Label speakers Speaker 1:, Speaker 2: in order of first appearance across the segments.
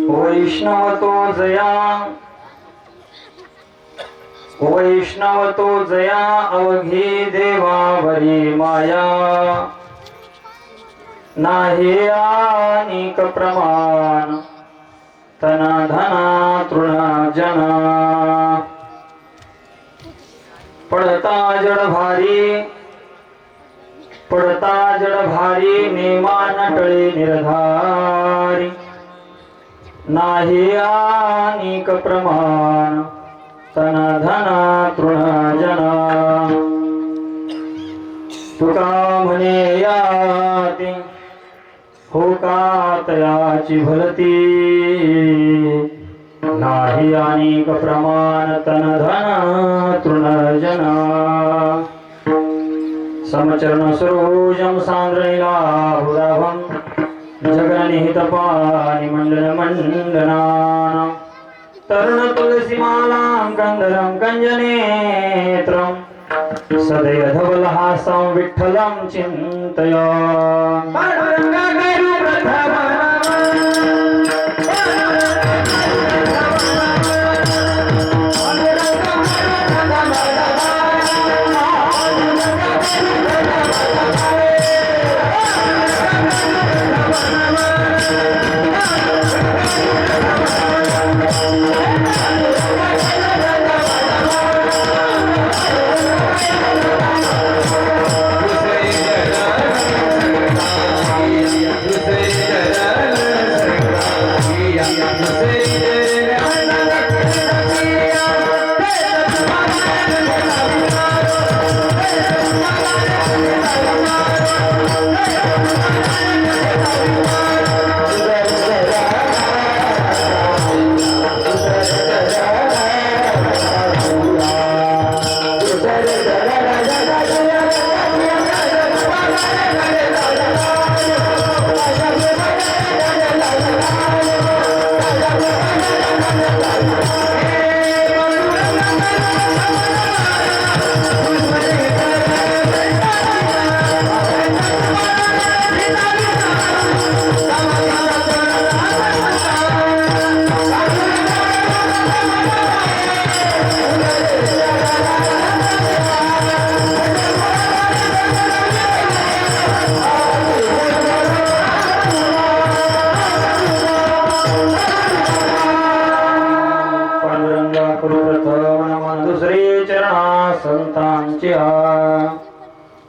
Speaker 1: वैष्णवतो जया वैष्णवतो जया अवघी देवावरी माया नाही अनेक प्रमाण तना धना तृण जना पडता जड भारी नेमा नटळे निर्धारी नाही अनेक प्रमाण तना धना तृण जना तुका म्हणे याती हो का तयाची भलती नाही अनेक प्रमाण तन धन तृण जना समचरण सरोजम सांद्रैला हुदाभम जगनिहित पानि मंडन मंडनाना तरुण तुलसीमालां कंदरं कंजनेत्रं सदैव धवलहासं विठ्ठलं चिन्तया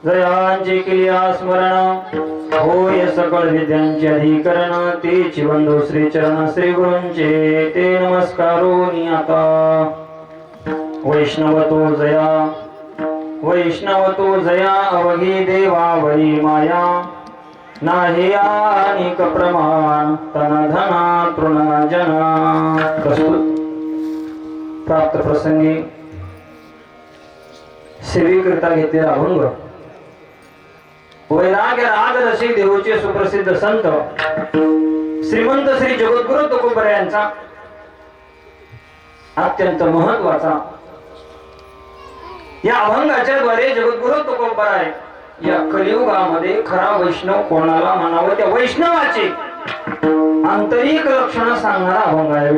Speaker 1: जयांची क्रिया स्मरण होय सकळ विद्यांचे अधिकरण तेची बंधू श्री चरण श्री गुरूंचे ते नमस्कारो नियता वैष्णवतो जया अवघी देवावरी माया नाही अनेक प्रमाण तन धना तृण जना प्रस्तुत प्राप्त प्रसंगी सेवेकरिता घेतलेला अभंग वैराग्य राजरसी देवचे सुप्रसिद्ध संत श्रीमंत श्री जगद्गुरु तुकोबर यांचा अत्यंत महत्वाचा या अभंगाच्या द्वारे जगद्गुरु तुकोबराय या कलियुगामध्ये खरा वैष्णव कोणाला म्हणावं त्या वैष्णवाचे आंतरिक लक्षण सांगणारा अभंग आहे.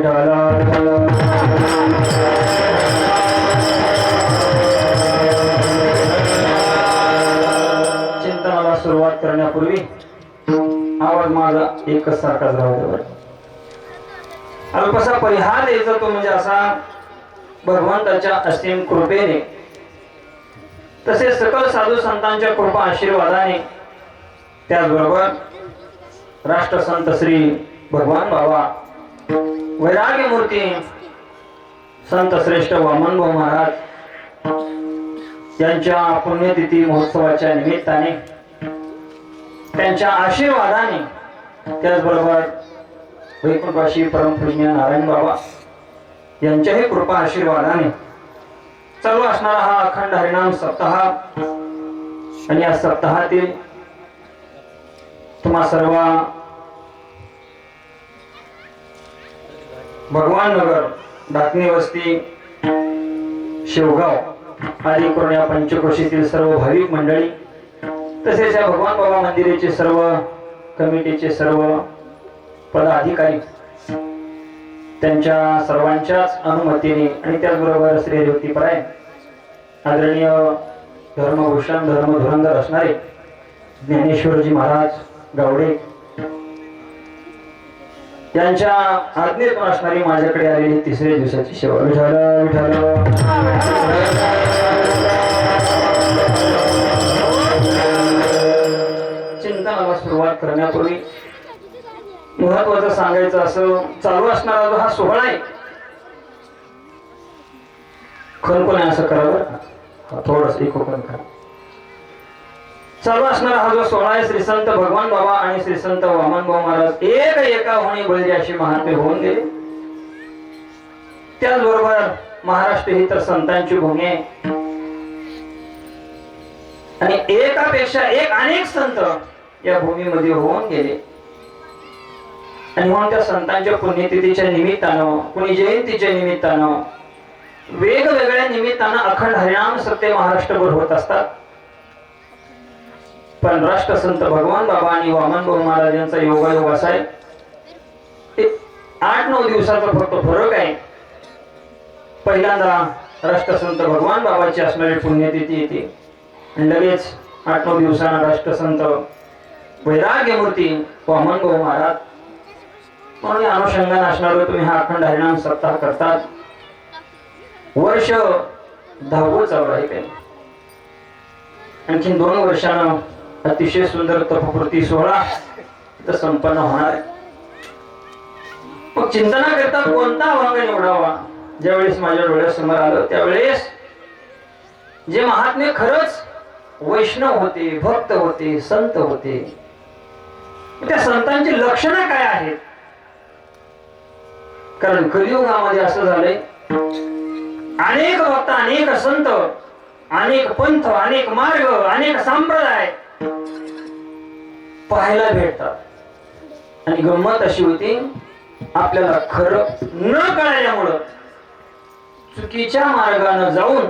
Speaker 1: चिंतनाला सुरुवात करण्यापूर्वी आवाज माझा एकच सारखाच राहतो. अल्पसा परिहार द्यायचा तो म्हणजे असा भगवंताच्या असीम कृपेने तसेच सकल साधू संतांच्या कृपा आशीर्वादाने त्याचबरोबर राष्ट्रसंत श्री भगवान बाबा वैराग्य मूर्ती संत श्रेष्ठ वामन भाऊ महाराज यांच्या पुण्यतिथी महोत्सवाच्या निमित्ताने त्यांच्या आशीर्वादाने त्याचबरोबर वैकुंठवासी परमपूज्य नारायण बाबा यांच्याही कृपा आशीर्वादाने चालू असणारा हा अखंड हरिनाम सप्ताह आणि या सप्ताहातील तुम्हा सर्व भगवान नगर डाकणी वस्ती शेवगाव आदी करून या पंचक्रोशीतील सर्व भाविक मंडळी तसेच या भगवान बाबा मंदिराचे सर्व कमिटीचे सर्व पदाधिकारी त्यांच्या सर्वांच्याच अनुमतीने आणि त्याचबरोबर श्री ज्योतिपराय आदरणीय धर्मभूषण धर्मधुरंधर असणारे ज्ञानेश्वरजी महाराज गावडे यांच्या आज्ञेतून असणारी माझ्याकडे आलेली तिसऱ्या दिवसाची सेवा. विठ्ठल विठ्ठल. चिंतनाला सुरुवात करण्यापूर्वी महत्वाचं सांगायचं असं, चालू असणारा जो हा सोहळा आहे, खरपणे असं करावं, थोडस एकोपन करा. चालू असणारा हा जो सोहळा आहे, श्री संत भगवान बाबा आणि श्री संत वामनभाऊ महाराज एका होणी बळी अशी महात्मे होऊन गेले. त्याचबरोबर महाराष्ट्र ही तर संतांची भूमी आहे आणि एकापेक्षा एक अनेक संत या भूमीमध्ये होऊन गेले. आणि म्हणून त्या संतांच्या पुण्यतिथीच्या निमित्तानं, कुणी जयंतीच्या निमित्तानं, वेगवेगळ्या निमित्तानं अखंड हरिनाम सत्य महाराष्ट्रभर होत असतात. पण राष्ट्रसंत भगवान बाबा आणि वामनभाऊ महाराज यांचा योगायोग असा आहे, 8-9 दिवसाचा फक्त फरक आहे. पहिल्यांदा राष्ट्रसंत भगवान बाबाची असणारी पुण्यतिथी येते आणि लगेच 8-9 दिवसांना राष्ट्रसंत वैराग्यमूर्ती वामनभाऊ महाराज. म्हणून या अनुषंगाने असणारे तुम्ही हा अखंड हरिनाम सप्ताह करतात. वर्ष 10वं चालू आहे काही. आणखी 2 वर्षानं अतिशय सुंदर तपपूर्ती सोहळा इथं संपन्न होणार आहे. मग चिंतना करता कोणता अभंग निवडावा, ज्यावेळेस माझ्या डोळ्यासमोर आलं त्यावेळेस जे महात्मे खरंच वैष्णव होते, भक्त होते, संत होते, त्या संतांची लक्षणं काय आहेत. कारण कलियुगामध्ये असं झालंय, अनेक भक्त, अनेक संत, अनेक पंथ, अनेक मार्ग, अनेक संप्रदाय पाहायला भेटतात. आणि गंमत अशी होती, आपल्याला खरं न कळल्यामुळं चुकीच्या मार्गाने जाऊन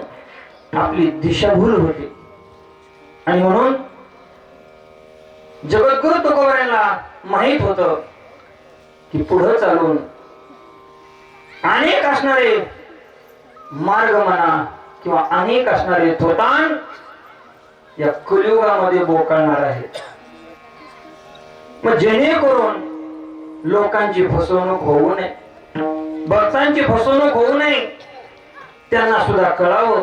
Speaker 1: आपली दिशाभूल होते. आणि म्हणून जगद्गुरु तुकोबारायांना माहित होतं की पुढे चालून अनेक असणारे मार्ग म्हणा किंवा अनेक असणारे थोतान या कलियुगामध्ये बोकाळणार आहेत. मग जेणेकरून लोकांची फसवणूक होऊ नये, भक्तांची फसवणूक होऊ नये, त्यांना सुद्धा कळावं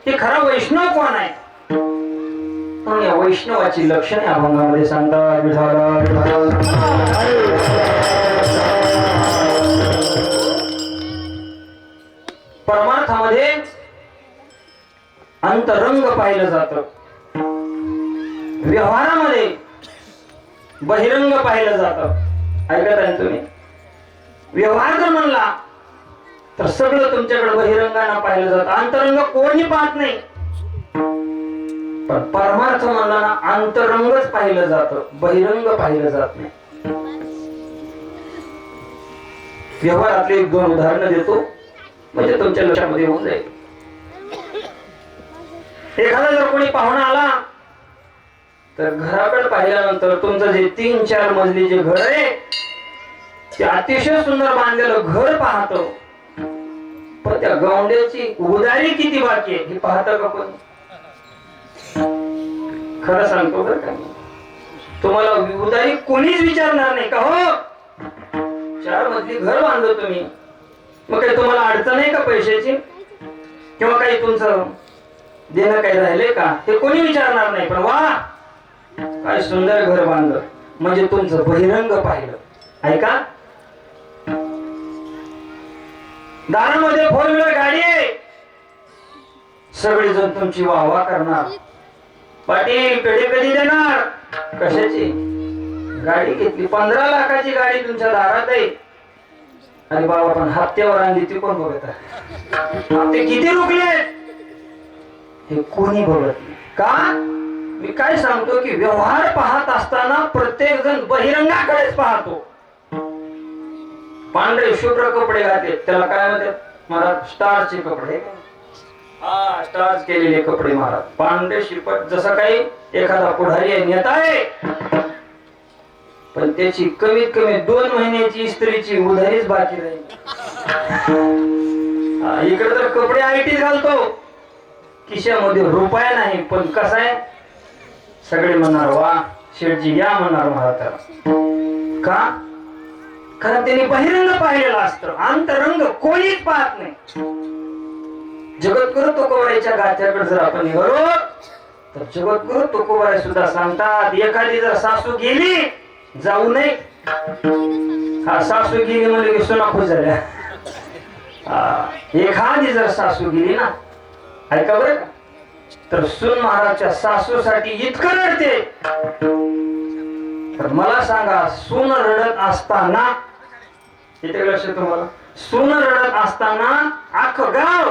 Speaker 1: की खरा वैष्णव कोण आहे. म्हणून या वैष्णवाची लक्षणे अभंगामध्ये सांगतात. परमार्थामध्ये अंतरंग पाहिलं जातं, व्यवहारामध्ये बहिरंग पाहिलं जातं. ऐकत आहे तुम्ही? व्यवहार जर म्हणला तर सगळं तुमच्याकडे बहिरंगाने पाहिलं जातं, अंतरंग कोणी पाहत नाही. पण परमार्थ म्हणला ना, अंतरंगच पाहिलं जातं, बहिरंग पाहिलं जात नाही. व्यवहारातले 1-2 उदाहरणं देतो म्हणजे तुमच्या लक्षामध्ये होऊन जाईल. एखादा जर कोणी पाहुणा आला तर घराकडे पाहिल्यानंतर तुमचं जे 3-4 मजली जे घर आहे ते अतिशय सुंदर बांधलेलं घर पाहतो, पण त्या गौंड्याची उदारी किती बाकी आहे हे पाहतं का कोणी? खरं सांगतो बरं का, तुम्हाला उदारी कोणीच विचारणार नाही का हो 4 मजली घर बांधलं तुम्ही, मग काही तुम्हाला अडचण आहे का पैशाची किंवा काही तुमचं देणं काही राहिले का, ते कोणी विचारणार नाही. पण वा काय सुंदर घर बांधलं म्हणजे तुमचं बहिरंग पाहिलं. ऐका, दारामध्ये 4 व्हीलर गाडी आहे, सगळेजण तुमची वाहवा करणार. पाटील पेढे कधी देणार? कशाची गाडी घेतली? 15 लाखाची गाडी तुमच्या दारात आहे. अरे बाबा, पण हप्त्यावर आणली ती कोण बघत आहे? हप्ते किती रुपये हे कोणी बघत नाही का? मी काय सांगतो की व्यवहार पाहत असताना प्रत्येक जण बहिरंगाकडेच पाहतो. पांढरे शुभ्र कपडे घातले त्याला काय म्हणतात? मला स्टारचे कपडे, हा स्टार्च केलेले कपडे महाराज, पांढरे शिपट, जसं काही एखादा पुढारी आहे, नेता आहे, पण त्याची कमीत कमी 2 महिन्याची इस्त्रीची उधारीच बाकी राहील. इकडे तर कपडे आयटीत घालतो, खिशामध्ये रुपया नाही, पण कसं आहे सगळे म्हणणार वा शेठजी या म्हणणार महाराज. का? कारण त्यांनी बहिरंग पाहिलेलं असतं, अंतरंग कोणीच पाहत नाही. जगद्गुरु तुकोबाराच्या गाथ्याकडे जर आपण निघालो तर जगद्गुरु तुकोबाराय सुद्धा सांगतात, एखादी जर सासू गेली जाऊ नये. हा सासू गेली म्हणजे की सुना खुश झाल्या. एखादी जर सासू गेली ना, ऐका बरं का, तर सून महाराजच्या सासूसाठी इतकं रडते. तर मला सांगा, सून रडत असताना, इथे लक्ष तुम्हाला, सून रडत असताना अख्खं गाव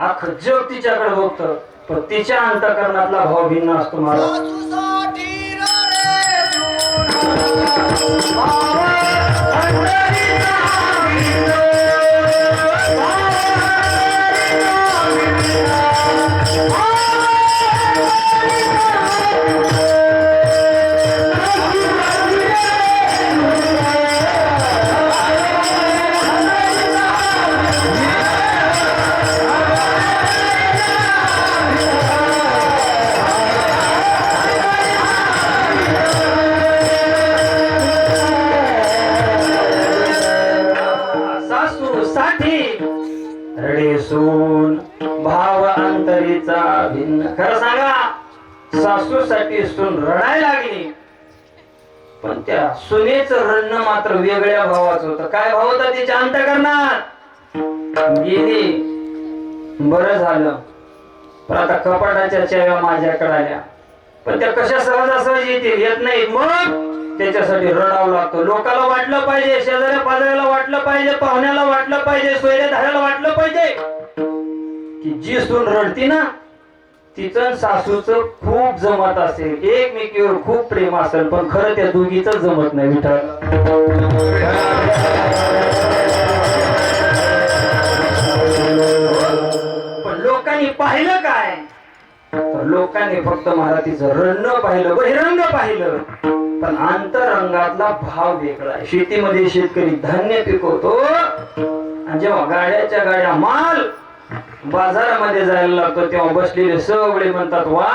Speaker 1: अख्खं जग तिच्याकडे बघतं, पण तिच्या अंतःकरणातला भाव भिन्न असतो. महाराज सून भाव अंतरीचा भिन्न. खरं सांगा, सासूसाठी सून रडायला लागली, पण त्या सुनेचं रडणं मात्र वेगळ्या भावाचं होतं. काय भाव होता तिच्या अंतःकरणात? गेली बरं झालं, पण आता कपाटाच्या चाव्या माझ्याकडे आल्या, पण त्या कशा सहजासहज येतील, येत नाहीत. मग त्याच्यासाठी रडावं लागतं. लोकाला वाटलं पाहिजे, शेजाऱ्या पाजाऱ्याला वाटलं पाहिजे, पाहुण्याला वाटलं पाहिजे, सोयऱ्या धाऱ्याला वाटलं पाहिजे की जी सून रडती ना तिचं सासूचं खूप जमत असेल, एकमेकीवर खूप प्रेम असेल, पण खरं त्या दोघीच जमत नाही. विठ्ठल पण लोकांनी पाहिलं काय? तर लोकांनी फक्त महारातीचं रडणं पाहिलं, बहिरंग पाहिलं, पण अंतरंगातला भाव वेगळा. शेतीमध्ये शेतकरी धान्य पिकवतो आणि जेव्हा गाड्याच्या गाड्या माल बाजारामध्ये जायला लागतो तेव्हा बसलेले सगळे म्हणतात वा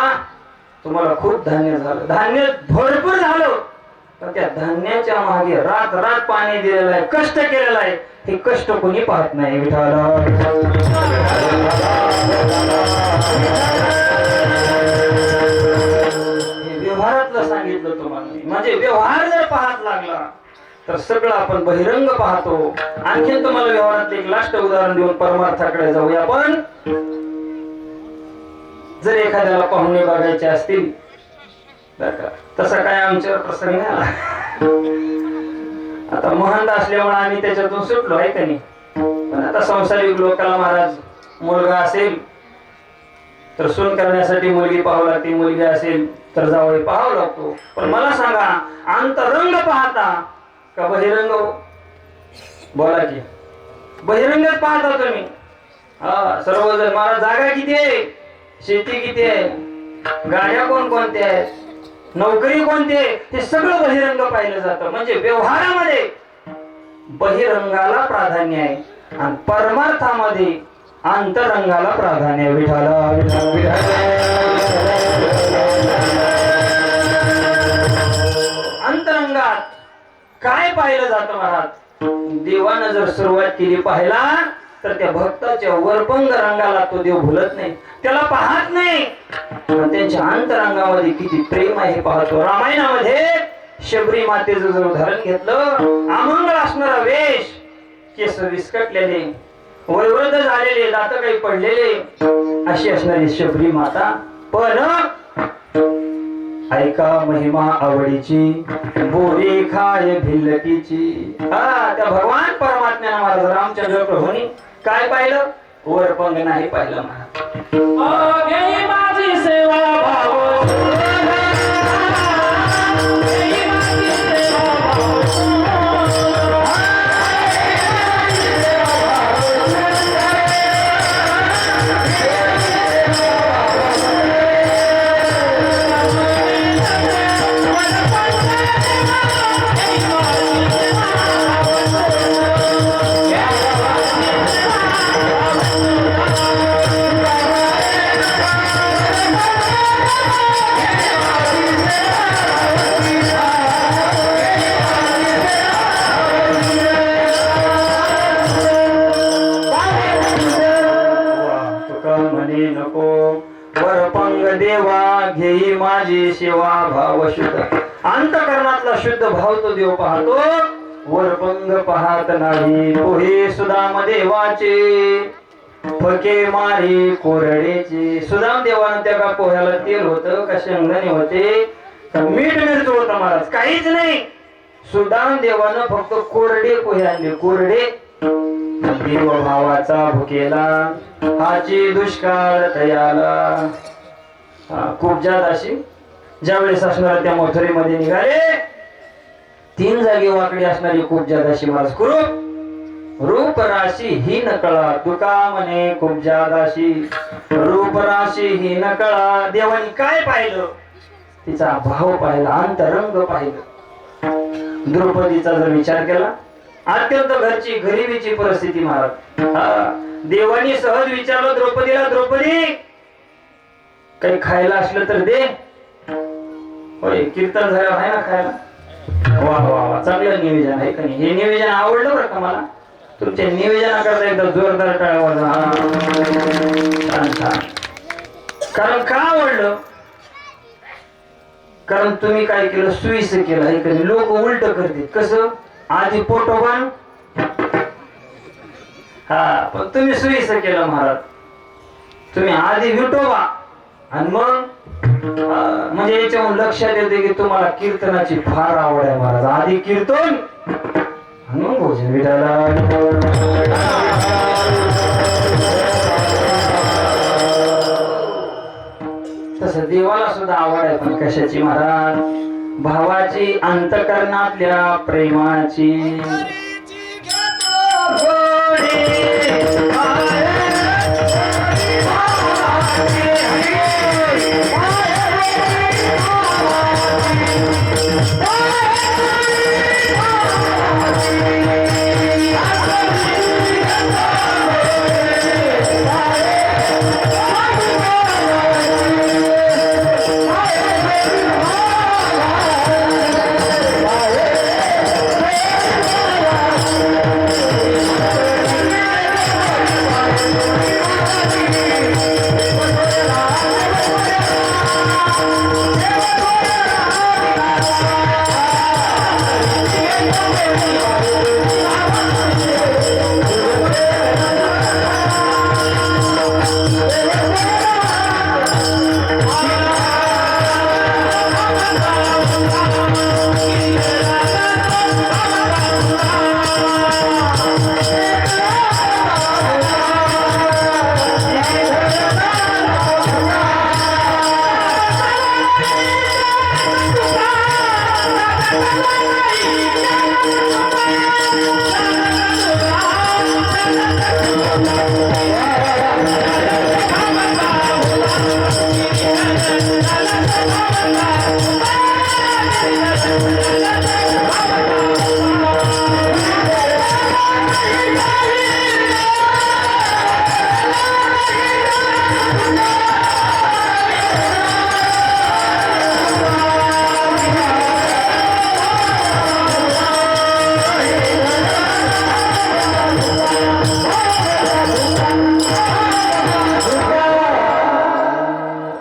Speaker 1: तुम्हाला खूप धान्य झालं, धान्य भरपूर झालं, पण त्या धान्याच्या मागे रात रात पाणी दिलेलं आहे, कष्ट केलेलं आहे, हे कष्ट कोणी पाहत नाही. व्यवहारातलं सांगितलं तुम्हाला, म्हणजे व्यवहार जर पाहत लागला तर सगळं आपण बहिरंग पाहतो. आणखीन तुम्हाला व्यवहारातले एक लास्ट उदाहरण देऊन परमार्थाकडे जाऊया. आपण जर एखाद्याला पाहुणे बघायचे असतील तसा काय आमच्यावर प्रसंग नाही आला. आता महंत असल्यामुळे आम्ही त्याच्यातून सुटलो आहे का नाही. पण आता संसारिक लोकांना महाराज मुलगा असेल तर सून करण्यासाठी मुलगी पाहावं लागते, मुलगी असेल तर जावळी पाहावं लागतो. पण मला सांगा, अंतरंग पाहता का बहिरंग? बोला की बहिरंगच पाहता तुम्ही? हा, सर्वजण. मला जागा किती आहे, शेती किती आहे, गाड्या कोणकोणत्या आहेत, नोकरी कोणती आहे, हे सगळं बहिरंग पाहिलं जातं. म्हणजे व्यवहारामध्ये बहिरंगाला प्राधान्य आहे आणि परमार्थामध्ये अंतरंगाला प्राधान्य. विठाला अंतरंगात काय पाहिलं जातं महाराज? देवानं जर सुरुवात केली पाहिला तर त्या भक्ताच्या वरपंग रंगाला तो देव भुलत नाही, त्याला पाहत नाही, पण त्यांच्या अंतरंगामध्ये किती प्रेम आहे पाहतो. रामायणामध्ये शबरी मातेचं जर उदाहरण घेतलं, अमंगळ असणारा वेश, केस विस्कटलेले, वयोवृद्ध झालेले, दात काही पडलेले, अशी असणारी शबरी माता. पण ऐका महिमा आवडीची, बोरी खाय भिल्लकीची. हा, त्या भगवान परमात्म्यानं महाराज रामचंद्र प्रभूंनी काय पाहिलं? वरपंग नाही पाहिलं महाराज. माझी सेवा भाव
Speaker 2: Bye.
Speaker 1: देवाची सेवा भाव शुद्ध, अंतकरणातला शुद्ध भाव तो देव पाहतो, वरपंग पाहत नाही. पोहे सुदाम देवाचे फके मारी कोरडेचे. सुदाम देवानं त्या का पोह्याला तेल होतं का शेंगदाणे होते का मीठ मिरच होतं महाराज, काहीच नाही. सुदाम देवानं फक्त कोरडे पोहे आणले, कोरडे. देव भावाचा भुकेला हाची दुष्काळ तयाला. खूप जात अशी ज्यावेळेस असणार त्या मथुरेमध्ये निघाले, 3 जागी वाकडी असणारी खूप जात अशी महाराज कुरूप रूप राशी ही नकळा. तुका म्हणे खूप जात अशी रूप राशी ही नकळा. देवानी काय पाहिलं? तिचा भाव पाहिला, अंतरंग पाहिलं. द्रौपदीचा जर विचार केला, अत्यंत घरची गरिबीची परिस्थिती महाराज. देवानी सहज विचारलं द्रौपदीला, द्रौपदी काही खायला असलं तर दे. होय, कीर्तन झालं आहे ना खायला. वा वा वा, चांगलं निवेदन आहे का नाही? हे निवेदन आवडलं बरं का मला. तुमच्या निवेदनाकरता एकदा जोरदार टाळ्या वाजवा. छान छान. कारण का आवडलं? कारण तुम्ही काय केलं? सुईस केलं आहे का नाही? लोक उलट करतील. कसं? आधी पोटोबान, पण तुम्ही सुईस केलं महाराज. तुम्ही आधी विठोबा आणि मग म्हणजे याच्याहून लक्षात येते की तुम्हाला कीर्तनाची फार आवड आहे महाराज. आधी कीर्तन आणि मग भोजन. विठाला तसं देवाला सुद्धा आवड आहे, पण कशाची महाराज? भावाची, अंतकरणातल्या प्रेमाची.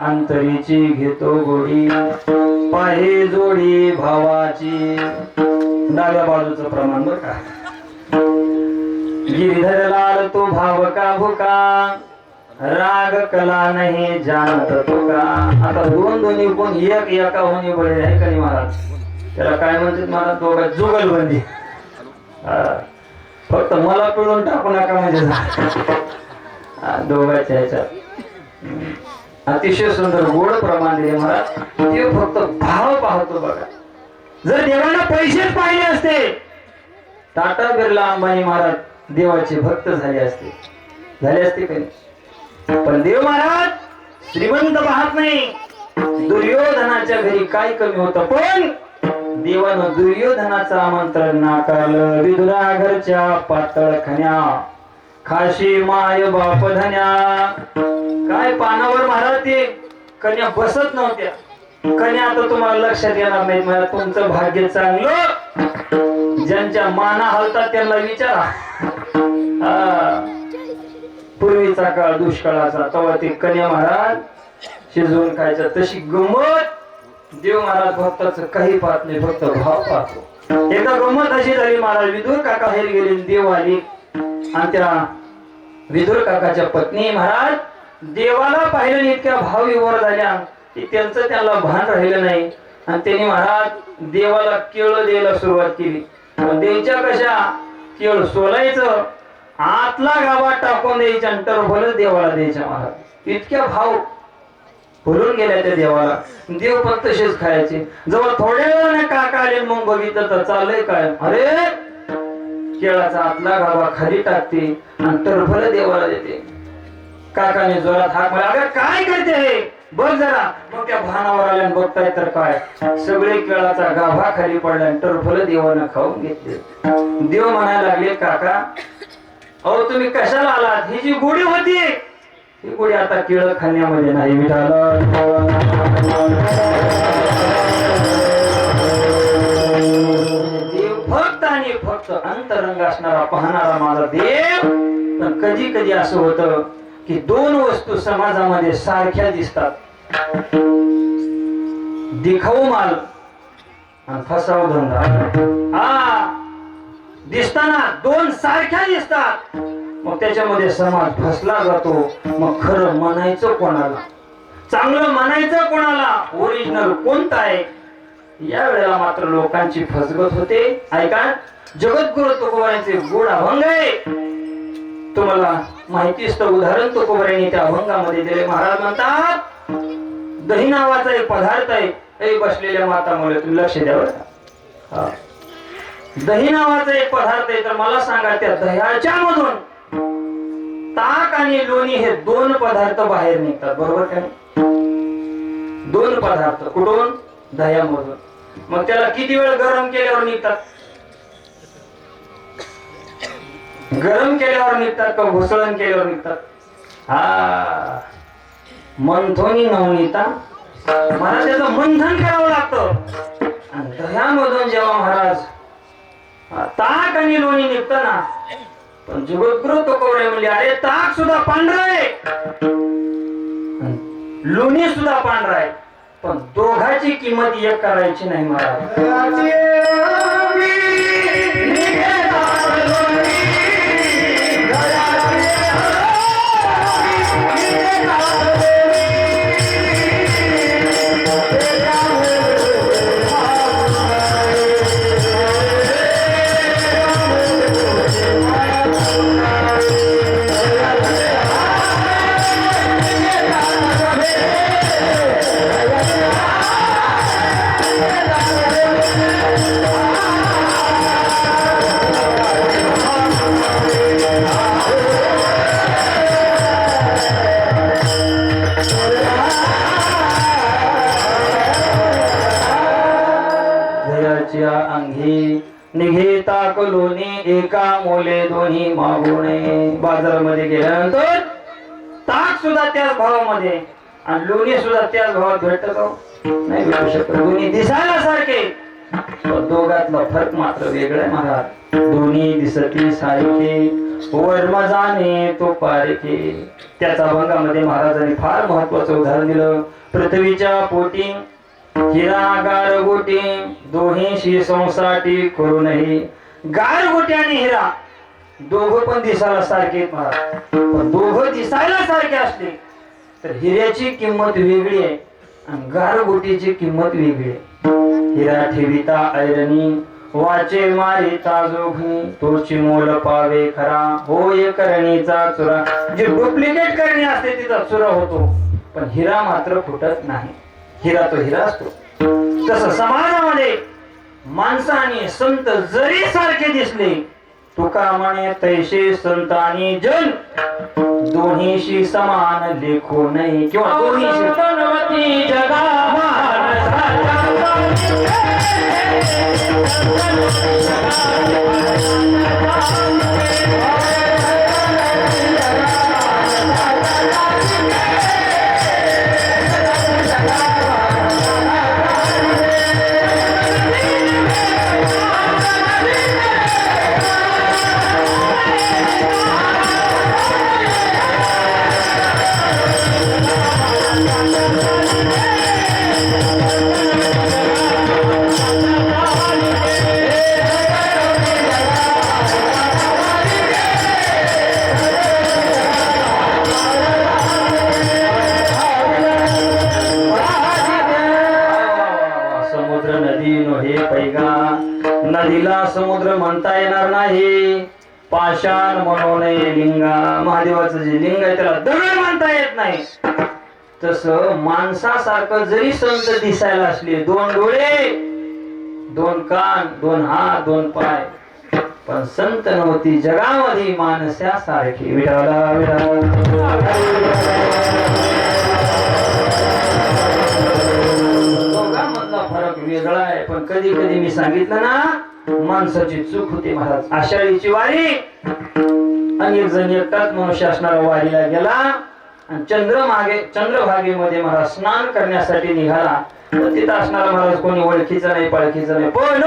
Speaker 1: अंतरीची घेतो गोडी, पाहे जोडी भावाची. डाव्या बाजूचं प्रमाण बर का. गिरीधर लाल तो भाव का भुका, राग कला नाही जानत तुका. आता दोन दोन्ही कोण एक एका होणी बळे आहे का नाही महाराज? त्याला काय म्हणतात महाराज? दोघा जुगलबंदी. फक्त मला पिळून टाकू नका म्हणजे दोघांच्या ह्याच्यात अतिशय सुंदर गोड प्रमाण दिले महाराज. ते फक्त भाव पाहतो बघा. जर देवाला पैसेच पाहिले असते, टाटा बिर्ला अंबानी महाराज देवाचे भक्त झाले असते का नाही? पण देव महाराज श्रीमंत पाहत नाही. दुर्योधनाच्या घरी काय कमी होतं, पण देवानं दुर्योधनाचं आमंत्रण नाकारलं. विदुरा घरच्या पातळ खण्या, खाशी माय बाप धन्या. काय पानावर महाराज ते कन्या बसत नव्हत्या. कन्या आता तुम्हाला लक्षात येणार नाही महाराज. तुमचं भाग्य चांगलं, ज्यांच्या माना हलतात त्यांना विचारा. पूर्वीचा काळ दुष्काळाचा, तेव्हा ते कन्या महाराज शिजवून खायचं. तशी गंमत देव महाराज भक्ताचं काही पाहत नाही, फक्त भाव पाहतो. एकदा गंमत अशी झाली, महाराज विदुर काका बाहेर गेले, देव आले आणि त्या विदुर काकाच्या पत्नी महाराज देवाला पाहिलं आणि इतक्या भाव विवर झाल्या की त्यांचं त्याला भान राहिलं नाही. आणि त्यांनी महाराज देवाला केळ द्यायला सुरुवात केली. द्यायच्या कशा, केळ सोलायचं, आतला गावात टाकून द्यायच्या आणि टरफलच देवाला द्यायच्या. महाराज इतक्या भाव भरून गेल्या त्या देवाला. देव पण तसेच खायचे. जवळ थोड्या वेळाने काका आले, मग बघितलं तर चाललंय काय, अरे केळाचा आतला गावा खाली टाकते आणि टरफल देवाला देते. काकाने जोरात हाक मारला, अगं काय करते हे, बघ जरा. मग त्या भानावर आल्या, बघताय तर काय, सगळे केळाचा गाभा खाली पडला आणि टरफल देवानं खाऊन घेतले. देव म्हणायला लागले, काका अहो तुम्ही कशाला आलात, ही जी गोडी होती ही गोडी आता केळ खाण्यामध्ये नाही. विठाला देव फक्त आणि फक्त अंतरंग असणारा पाहणारा माझा देव. पण कधी कधी असं होतं की दोन वस्तू समाजामध्ये सारख्या दिसतात, दिखाऊ माल आणि फसाव धंदा. हा दिसताना दोन सारख्या दिसतात, मग त्याच्यामध्ये समाज फसला जातो. मग खरं म्हणायचं कोणाला, चांगलं म्हणायचं कोणाला, ओरिजिनल कोणतं आहे. या वेळेला मात्र लोकांची फसगत होते. ऐका, जगद्गुरु तुकोबारायांचे गोड अभंग आहे, तुम्हाला माहितीच तर उदाहरण तुकोबारायांनी त्या अभंगामध्ये दिले. महाराज म्हणतात, दही नावाचा एक पदार्थ आहे. हे बसलेल्या माता मुले तुम्ही लक्ष द्यावं. दही नावाचा एक पदार्थ आहे, तर मला सांगा त्या दह्याच्या मधून ताक आणि लोणी हे दोन पदार्थ बाहेर निघतात, बरोबर का? दोन पदार्थ कुठून? दह्यामधून. मग त्याला किती वेळ गरम केल्यावर निघतात? गरम केल्यावर निघतात का घुसळण केल्यावर निघतात? हा मंथोनी नवनीता. महाराज त्याचं मंथन करावं लागतं. आणि दह्यामधून जेव्हा महाराज ताक आणि लोणी निघतं ना, पण जगद्गुरु तुकोबाराय म्हणले, अरे ताक सुद्धा पांढरा आहे, लोणी सुद्धा पांढरा आहे, पण दोघाची किंमत एक करायची नाही. महाराज अंगी निघे ताक लोणी एका मोले दोन्ही मागुणे. बाजारामध्ये गेल्यानंतर ताक सुद्धा त्याच भावामध्ये आणि लोणी सुद्धा त्याच भावात भेटत नाही भेटू शकत. दोन्ही दिसायला सारखे, पण दोघातला फरक मात्र वेगळा आहे. महाराज दोन्ही दिसती सारखे, वर्म जाणे तो पारखे. त्याच्या अभंगामध्ये महाराजांनी फार महत्वाचं उदाहरण दिलं. पृथ्वीच्या पोटी हिरा गारगोटी दोहीशी संसाटी करू नये. गारगोटी आणि हिरा दोघं पण दिसायला सारखे आहेत महाराज, पण दोघं दिसायला सारखे असले तर हिऱ्याची किंमत वेगळी आहे आणि गारगोटीची किंमत वेगळी आहे. हिरा ठेविता ऐरणी वाचे मारिता जोघी, तोची मोल पावे खरा होय करणीचा चुरा. जी डुप्लिकेट करणी असते तिचा चुरा होतो, पण हिरा मात्र फुटत नाही. हिरा तो हिरा असतो. तसं समाजामध्ये माणसं आणि संत जरी सारखे दिसले, तुका म्हणे तैसे संत आणि जन दोन्हीशी समान लेखो नाही, किंवा दोन्हीशी जगा
Speaker 2: Thank you.
Speaker 1: नदीला समुद्र म्हणता येणार नाही, पाषाण म्हणून लिंगा, महादेवाचं जे लिंग आहे त्याला दगड म्हणता येत नाही. तसं माणसासारखं जरी संत दिसायला असले, 2 डोळे, 2 कान, 2 हात, 2 पाय, पण संत नव्हती जगामध्ये माणसासारखी. विठाला दोघांमधला फरक वेगळा आहे. पण कधी कधी मी सांगितलं ना, माणसाची चूक होते महाराज. आषाढीची वारी, अनेक जण एकटाच मनुष्य असणारा वारीला गेला आणि चंद्रभागेमध्ये महाराज स्नान करण्यासाठी निघाला. तर तिथं असणारा महाराज कोणी ओळखीचा नाही, पाळखीचा नाही, पण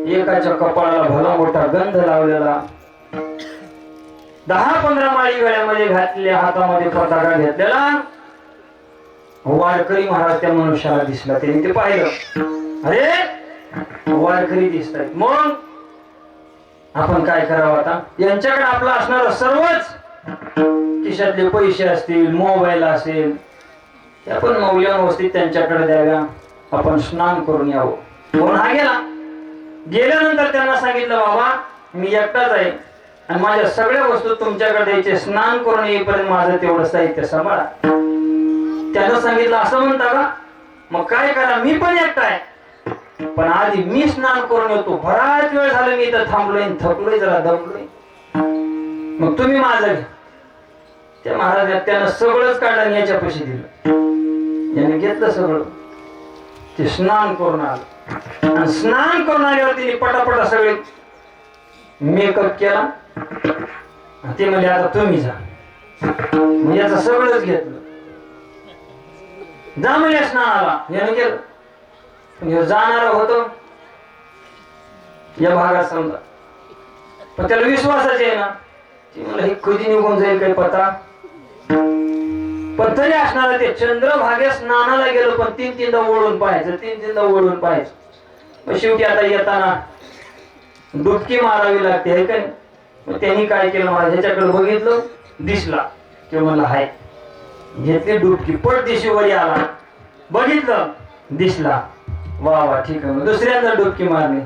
Speaker 1: एकाच्या कपाळाला भला मोठा गंध लावलेला, 10-15 माळी गळ्यामध्ये घातलेल्या, हातामध्ये पताका घेतलेला वारकरी महाराज त्या मनुष्याला दिसला. त्यांनी ते पाहिलं, अरे वारकरी दिसत आहेत. मग आपण काय करावं आता? यांच्याकडे आपलं असणार सर्वच, खिशातले पैसे असतील, मोबाईल असेल, त्या पण मौल्यवान वस्तू त्यांच्याकडे द्याव्या, आपण स्नान करून यावं. म्हणून हा गेला. गेल्यानंतर त्यांना सांगितलं, बाबा मी एकटाच आहे आणि माझ्या सगळ्या वस्तू तुमच्याकडे द्यायचे, स्नान करून येईपर्यंत माझं तेवढं साहित्य सांभाळा. त्यानं सांगितलं, असं म्हणता का? मग काय करा, मी पण एकटा आहे, पण आधी मी स्नान करून येतो. बराच वेळ झाला मी इथं थांबलोय, थकलोय, जरा दमलोय, मग तुम्ही माझं घ्या. त्या महाराज त्यानं सगळंच काढलं आणि याच्यापाशी दिलं. याने घेतलं सगळं. ते स्नान करून आलं आणि स्नान करून आल्यावर तिने पटापटा सगळे मेकअप केला. ते म्हणजे आता तुम्ही जा. मग याचं सगळंच घेतलं, जा म्हणजे स्नानाला. याने गेलं, जाणार होतो या भागात समजा, पण त्याला विश्वासाच आहे ना, मला हे कधी निघून जाईल काही पता. पण तरी असणार ते चंद्रभागे स्नानाला गेलो, पण 3-3दा ओढून पाहायचं, 3-3दा ओढून पाहायचं. मग शेवटी आता येताना डुबकी मारावी लागते, आहे का नाही? मग त्यांनी काय केलं, मला ह्याच्याकडे बघितलं, दिसला की म्हणलं हाय, घेतली डुबकी, पट दिशी वरी आला, बघितलं, दिसला, वा वा ठीक आहे. मग दुसऱ्यांदा डुबकी मारली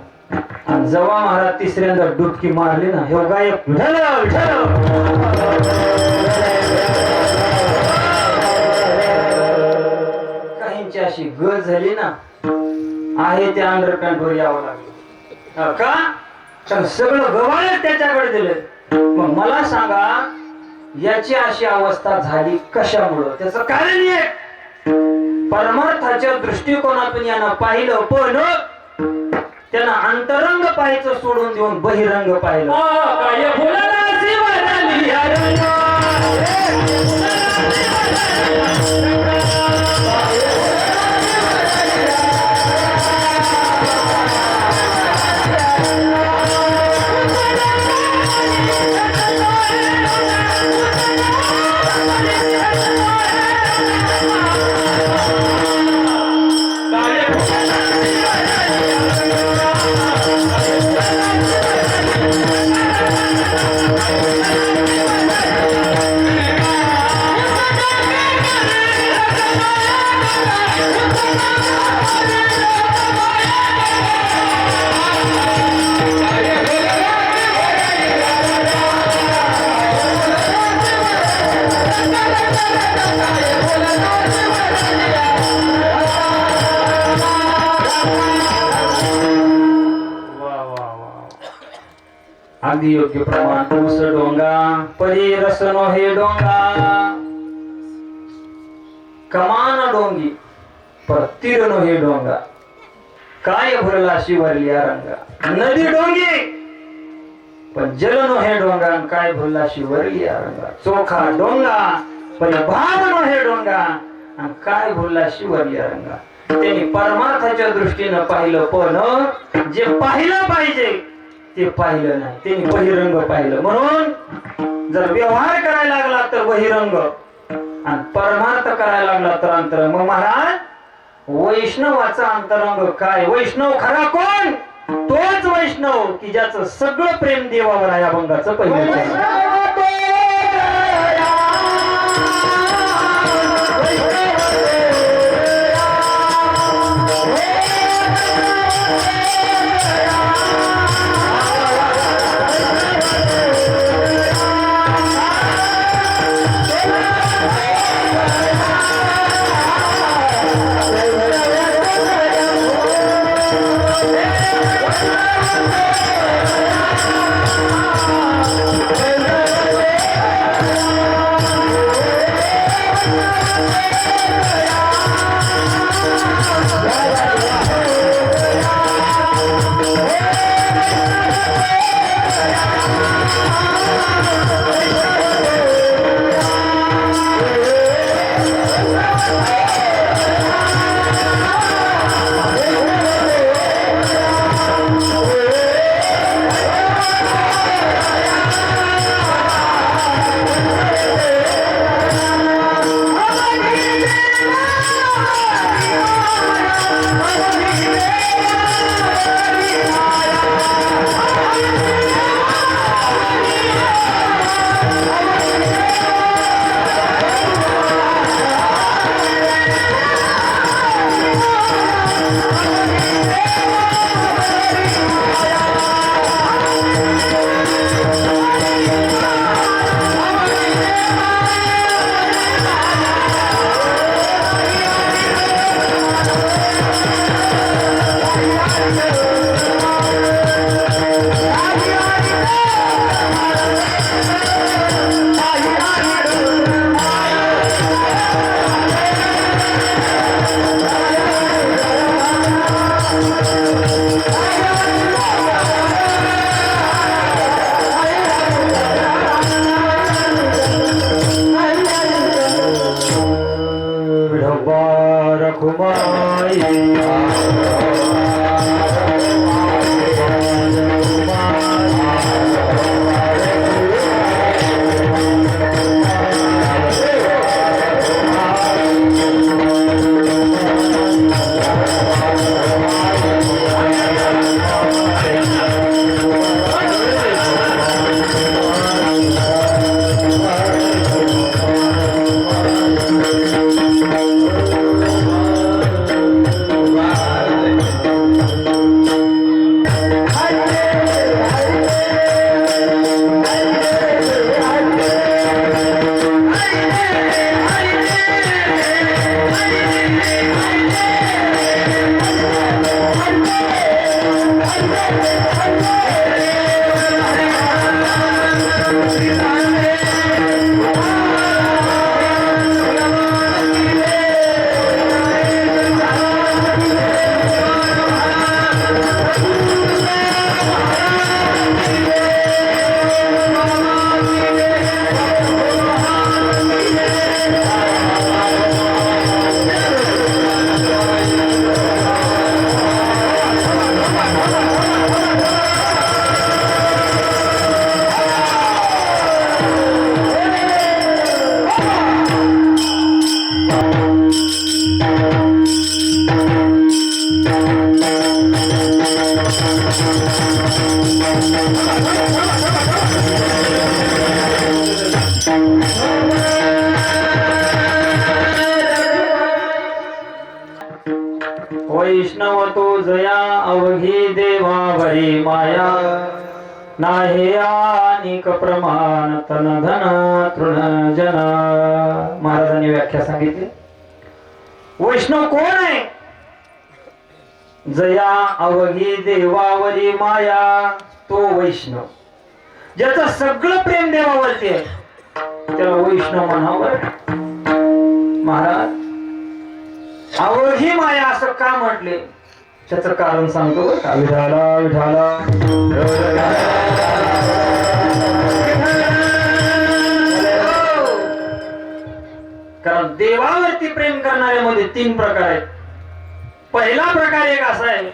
Speaker 1: आणि जेव्हा महाराज तिसऱ्यांदा डुबकी मारली ना, हे गायब काहींची अशी गळ झाली ना, आहे त्या अंडरपॅन्टवर यावं लागलं का, तर सगळं गव्हाळच त्याच्याकडे दिलं. मग मला सांगा, याची अशी अवस्था झाली कशामुळं? त्याचं कारण एक, परमार्थाच्या दृष्टिकोनातून यानं पाहिलं, पण त्यानं अंतरंग पाहायचं सोडून देऊन बहिरंग पाहिलं. अगदी योग्य प्रमाण. उस डोंगा परी रसनो हे डोंगा, कमान डोंगी पर तीरनो हे डोंगा, काय भरला शिवरलिया रंगा. नदी डोंगी पण जलनो हे डोंगा, काय भरला शिवरलिया रंगा. चोखा डोंगा पण भावनो हे डोंगा, काय भरला शिवरलिया रंगा. त्यांनी परमार्थाच्या दृष्टीनं पाहिलं, पण जे पाहिलं पाहिजे ते पाहिलं नाही, त्यांनी बहिरंग पाहिलं. म्हणून जर व्यवहार करायला लागला तर बहिरंग आणि परमार्थ करायला लागला तर अंतरंग. मग महाराज, वैष्णवाचा अंतरंग काय? वैष्णव खरा कोण? तोच वैष्णव की ज्याचं सगळं प्रेम देवावर आहे. अभंगाचं पहिलं वैष्णव तो जया अवघी देवावरी माया नाही अनेक प्रमाण तन धन तृण जन. महाराजांनी व्याख्या सांगितली. वैष्णव कोण आहे? जया अवघी देवावरी माया तो वैष्णव, ज्याचं सगळं प्रेम देवावरती आहे त्याला वैष्णव म्हणावं. महाराज अवघी माया असं का म्हटले त्याचं कारण सांगतो बरं का. विठाला विठाला कारण देवावरती प्रेम करणाऱ्यामध्ये 3 प्रकार आहेत. पहिला प्रकार एक असा आहे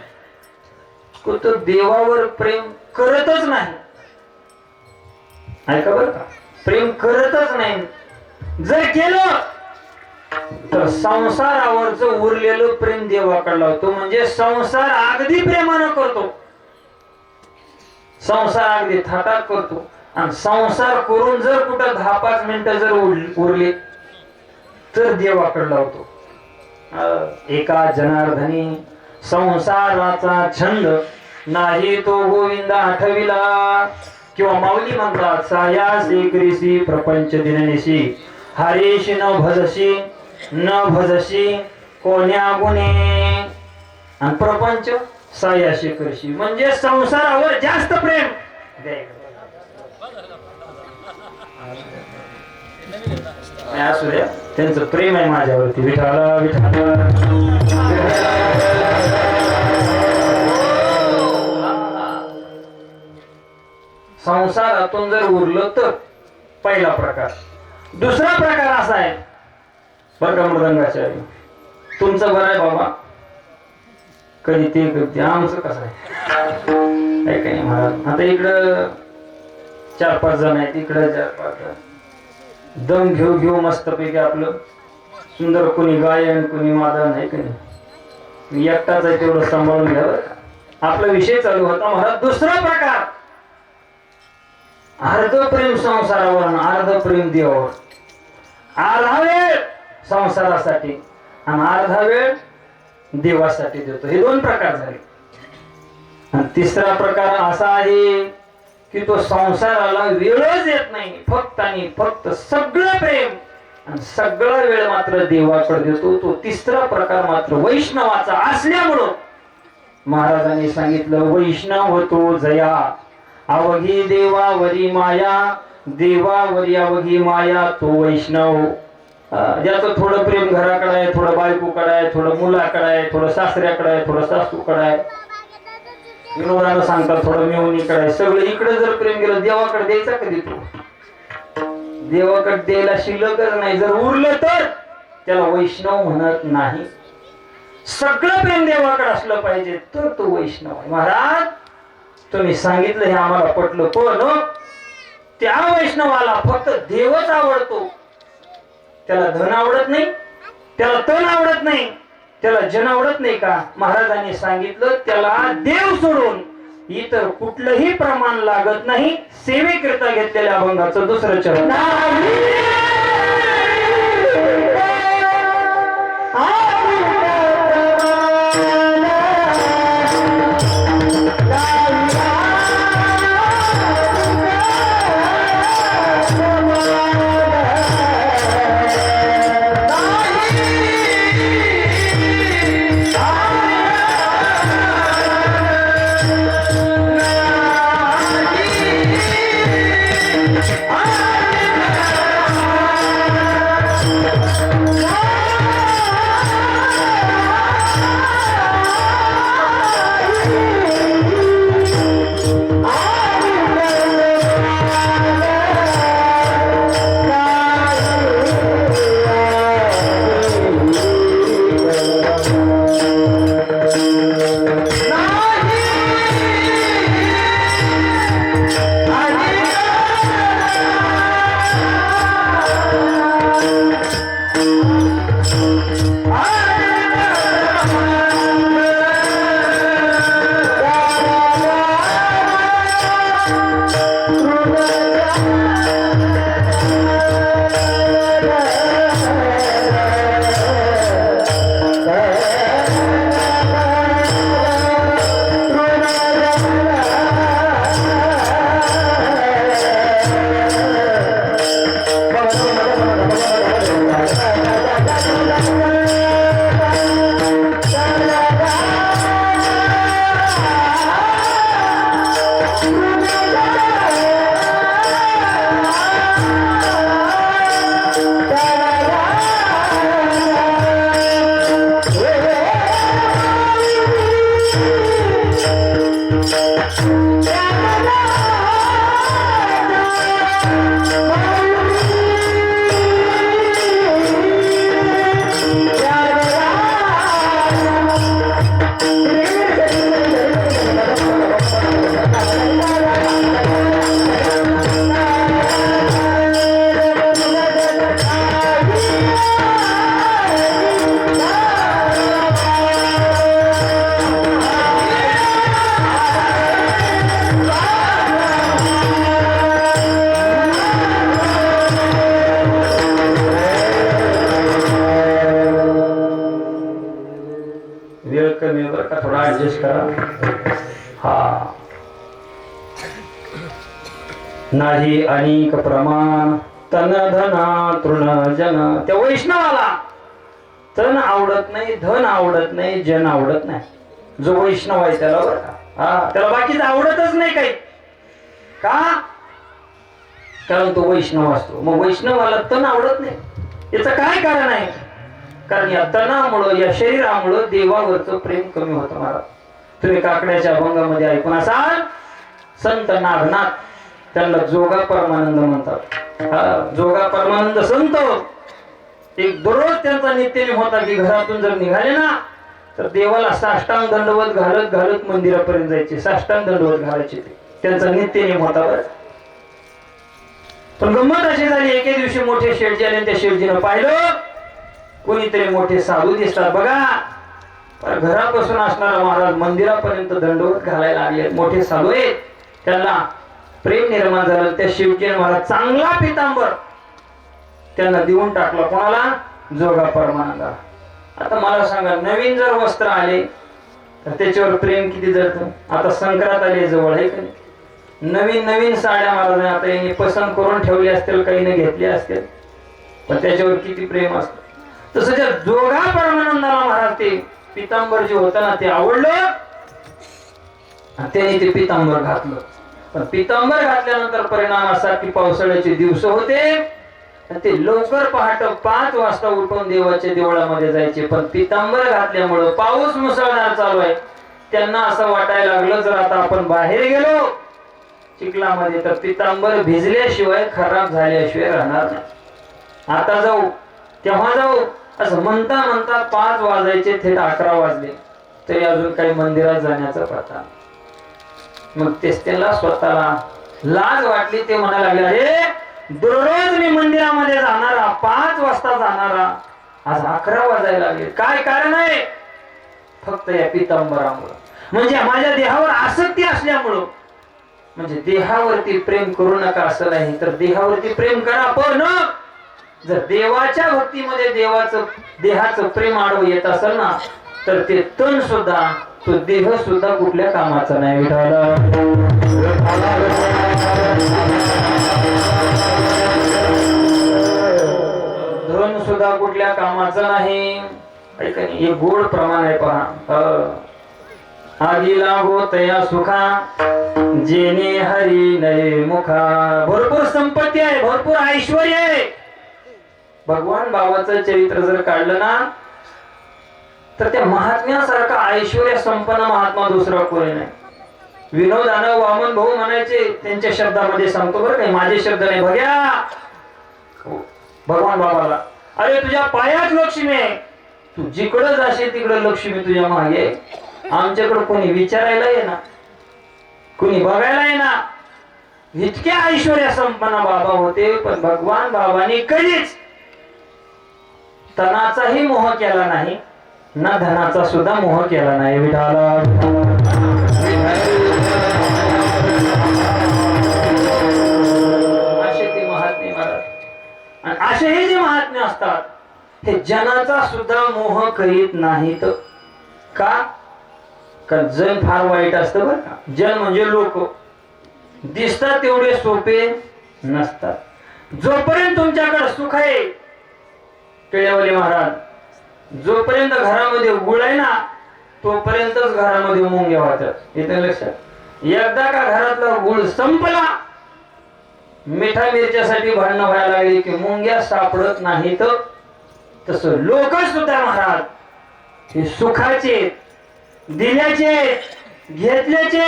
Speaker 1: की तो देवावर प्रेम करतच नाही. ऐका बरं का, प्रेम करतच नाही. जर केलं तर संसारावरच उरलेलं प्रेम देवाकडे लावतो. म्हणजे संसार अगदी प्रेमानं करतो, संसार अगदी थाटात करतो. आणि संसार करून जर कुठं 10-5 मिनिटं जर उरले तर देवाकडे लावतो. एका जनार्दनी संसाराचा छंद नाही तो गोविंद आठविला. किंवा माऊली म्हणतात सायासी करीसी प्रपंच दिननिशी हरीशी न भजशी कोण्या गुणे. आणि प्रपंच सायाशी करशी म्हणजे संसारावर जास्त प्रेम. असू द्या, त्यांचं प्रेम आहे माझ्यावरती. विठाला विठाला संसारातून जर उरलं तर पहिला प्रकार. दुसरा प्रकार असा आहे बरं का मृदंगाच्या, तुमचं बरं आहे बाबा, कधी ते कधी आमचं कसं आहे काही महाराज. आता इकडं 4-5 जण आहेत, इकडं 4-5 जण. दम घेऊ मस्तपैकी आपलं सुंदर, कोणी गायन कोणी वादन आहे की नाही. मी एकटाच आहे, तेवढं सांभाळून घ्या बरं का. आपला विषय चालू होता महाराज. दुसरा प्रकार अर्ध प्रेम संसारावर, अर्ध प्रेम देवावर. अर्धा वेळ संसारासाठी आणि अर्धा वेळ देवासाठी देतो. हे 2 प्रकार झाले. आणि तिसरा प्रकार असा आहे की तो संसाराला वेळच येत नाही, फक्त आणि फक्त सगळं प्रेम आणि सगळा वेळ मात्र देवाकडे देतो. तो तिसरा प्रकार मात्र वैष्णवाचा असल्यामुळं महाराजांनी सांगितलं वैष्णव तो जया अवघी देवावरी माया, देवावरी अवघी माया तो वैष्णव. ज्याचं थोडं प्रेम घराकडे आहे, थोडं बायकोकडे आहे, थोडं मुलाकडे आहे, थोडं सासऱ्याकडे आहे, थोडं सासूकडे आहे, विनोदानं सांगतात थोडं मेवणीकडे आहे. सगळं इकडे जर प्रेम गेलं देवाकडे द्यायचा कधी? तो देवाकडे द्यायला शिल्लकच नाही. जर उरलं तर त्याला वैष्णव म्हणत नाही. सगळं प्रेम देवाकडे असलं पाहिजे तर तो वैष्णव आहे. महाराज तुम्ही सांगितलं हे आम्हाला पटलं, पण त्या वैष्णवाला फक्त देवच आवडतो. त्याला धन आवडत नाही, त्याला तन आवडत नाही, त्याला जन आवडत नाही का? महाराजांनी सांगितलं त्याला देव सोडून इतर कुठलंही प्रमाण लागत नाही. सेवेकरिता घेतलेल्या अभंगाचं 2रं चरण. वेळ कमी आहे बरं का, थोडा ऍडजस्ट करा. हा नाही अनेक प्रमाण तन धना तृण जन. त्या वैष्णवाला तन आवडत नाही, धन आवडत नाही, जन आवडत नाही. जो वैष्णव आहे त्याला बरं का, हा त्याला बाकीचं आवडतच नाही काही. का? कारण तो वैष्णव असतो. मग वैष्णवाला तन आवडत नाही. याचं काय कारण आहे? कारण या तणामुळं, या शरीरामुळं देवावरचं प्रेम कमी होतं. महाराज तुम्ही काकड्याच्या अभंगामध्ये ऐकून असाल, संत नागनाथ त्यांना जोगा परमानंद म्हणतात. हा जोगा परमानंद संत एक दररोज त्यांचा नित्यनेम होता की घरातून जर निघाले ना तर देवाला साष्टांग दंडवत घालत घालत मंदिरापर्यंत जायचे. साष्टांग दंडवत घालायचे ते त्यांचा नित्यनेम होता. बरं पण गंमत अशी झाली, एके दिवशी मोठे शेठजी आले. त्या शेठजीनं पाहिलं कोणीतरी मोठे साधू दिसतात बघा, पण घरापासून असणारा महाराज मंदिरापर्यंत दंडवत घालायला लागले. मोठे साधू आहेत. त्यांना प्रेम निर्माण झालं. त्या शेठजीने महाराज चांगला पितांबर त्यांना देऊन टाकला. कोणाला? जोगा परमानंदा. आता मला सांगा, नवीन जर वस्त्र आले तर त्याच्यावर प्रेम किती जडतं. आता संक्रांत आली जवळ आहे का नाही, नवीन नवीन साड्या महाराजांनी आता यांनी पसंत करून ठेवली असतील, काहीने घेतली असतील, पण त्याच्यावर किती प्रेम असतं. तसं ज्या जोगा परमानंदाला महाराज ते पितांबर जे होतं ना ते आवडलं, त्याने ते पितांबर घातलं. पण पितांबर घातल्यानंतर परिणाम असा की पावसाळ्याचे दिवस होते, ते लवकर पहाट 5 वाजता उठून देवाच्या देवळामध्ये जायचे. पण पितांबर घातल्यामुळं पाऊस मुसळधार चालू आहे, त्यांना असं वाटायला लागलं जर आता आपण बाहेर गेलो चिखलामध्ये तर पितांबर भिजल्याशिवाय, खराब झाल्याशिवाय राहणार नाही. आता जाऊ तेव्हा जाऊ असं म्हणता म्हणता 5 वाजायचे, थेट 11 वाजले तरी अजून काही मंदिरात जाण्याचा पत्ता. मग तेच त्याला स्वतःला लाज वाटली. ते म्हणायला लागले, अरे दररोज मी मंदिरामध्ये जाणारा, 5 वाजता जाणारा, आज 11 वाजायला लागले. काय कारण आहे? फक्त या पितांबरामुळं, म्हणजे माझ्या देहावर आसक्ती असल्यामुळं. म्हणजे देहावरती प्रेम करू नका असं नाही, तर देहावरती प्रेम करा. पण जर देवाच्या भक्तीमध्ये देहाचं प्रेम आडवं येत असेल ना तर ते तन सुद्धा, तो देह सुद्धा कुठल्या कामाचा नाही. विठाला धन सुद्धा कुठल्या कामाचं नाही. हे गोड प्रमाण आहे पहा. आगीला होतया सुखा जेने हरी नये मुखा. भरपूर संपत्ती आहे, भरपूर ऐश्वर आहे. भगवान बाबाचं चरित्र जर काढलं ना तर त्या महात्म्यासारखा ऐश्वर्य संपन्न महात्मा दुसरा कोणी नाही. विनोदानं वामन भाऊ म्हणायचे, त्यांच्या शब्दामध्ये सांगतो बरं काही, माझे शब्द नाही. बघ्या भगवान बाबाला, अरे तुझ्या पायात लक्ष्मी आहे, तू जिकडं जाशील तिकडं लक्ष्मी तुझ्या मागे. आमच्याकडे कोणी विचारायला ये ना, कोणी बघायला ये ना. इतक्या ऐश्वर्य संपन्न बाबा होते, पण भगवान बाबांनी कधीच तनाचाही मोह केला नाही, ना धनाचा सुद्धा मोह केला नाही. विठाला असे ते महात्मे महाराज. आणि असे हे जे महात्मे असतात हे जनाचा सुद्धा मोह करीत नाहीत. का? कारण जन फार वाईट असतं बरं का. जन म्हणजे लोक दिसतात तेवढे सोपे नसतात. जोपर्यंत तुमच्याकडे सुख आहे, केळवले महाराज, जोपर्यंत घरामध्ये गुळ आहे ना तोपर्यंतच घरामध्ये मुंग्या होतात. येते लक्षात. एकदा का घरातला गुळ संपला, मिठा मिरच्यासाठी भांडणं व्हायला लागली की मुंग्या सापडत नाहीत. तसं लोक सुद्धा महाराज हे सुखाचे, दिल्याचे, घेतल्याचे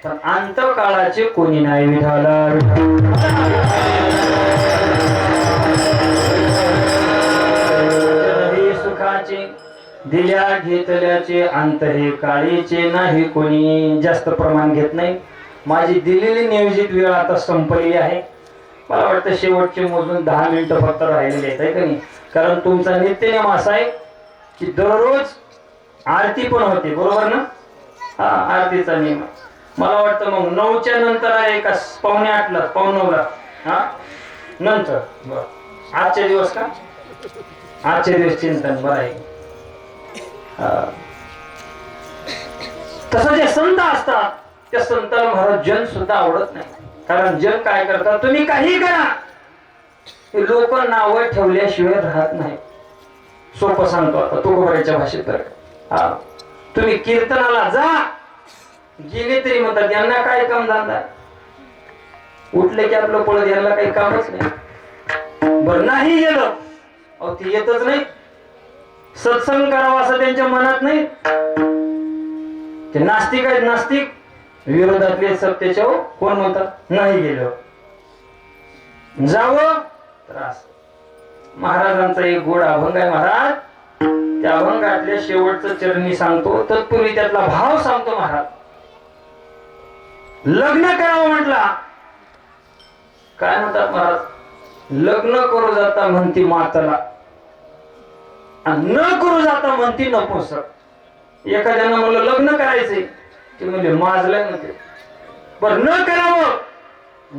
Speaker 1: पण अंतकाळाचे कोणी नाही विठाला सुखाचे दिल्या घेतल्याचे अंत हे काळीचे नाही कोणी जास्त प्रमाण घेत नाही. माझी दिलेली नियोजित वेळ आता संपलेली आहे. मला वाटतं शेवटचे मोजून 10 मिनिटं फक्त राहिलेले आहेत का नाही. कारण तुमचा नित्यनेम असा आहे की दररोज आरती पण होते बरोबर ना. हा आरतीचा नियम मला वाटतं मग 9च्या नंतर आहे का 7:45ला 9:15ला हा नंतर बरं आजचे दिवस का आजचे दिवस चिंतन बरं आहे. तसं जे संत असतात त्या संताला महाराज जन सुद्धा आवडत नाही. कारण जन काय करतात तुम्ही काही करा लोक नाव ठेवल्याशिवाय राहत नाही. सोपं सांगतो आता तुकोबाराच्या भाषेत तर हा तुम्ही कीर्तनाला जा गेले तरी म्हणतात यांना काय काम धंदा उठले की आपलं पळत यांना काही कामच नाही. बरं नाही गेलं अहो ती येतच नाही. सत्संग करावा असं त्यांच्या मनात नाही. ते नास्तिक आहेत नास्तिक विरोधातले सत्तेच्या कोण म्हणतात नाही गेलो जावं त्रास. महाराजांचा एक गोड अभंग आहे महाराज त्या अभंगातल्या शेवटचं चरणी सांगतो तत्पूर्वी त्यातला भाव सांगतो. महाराज लग्न करावं म्हटला काय म्हणतात महाराज लग्न करू जाता म्हणती माताला न करू जाता म्हणती नपुंसक. एखाद्यानं म्हणलं लग्न करायचंय ते म्हणजे माजलंय म्हणते बरं न करावं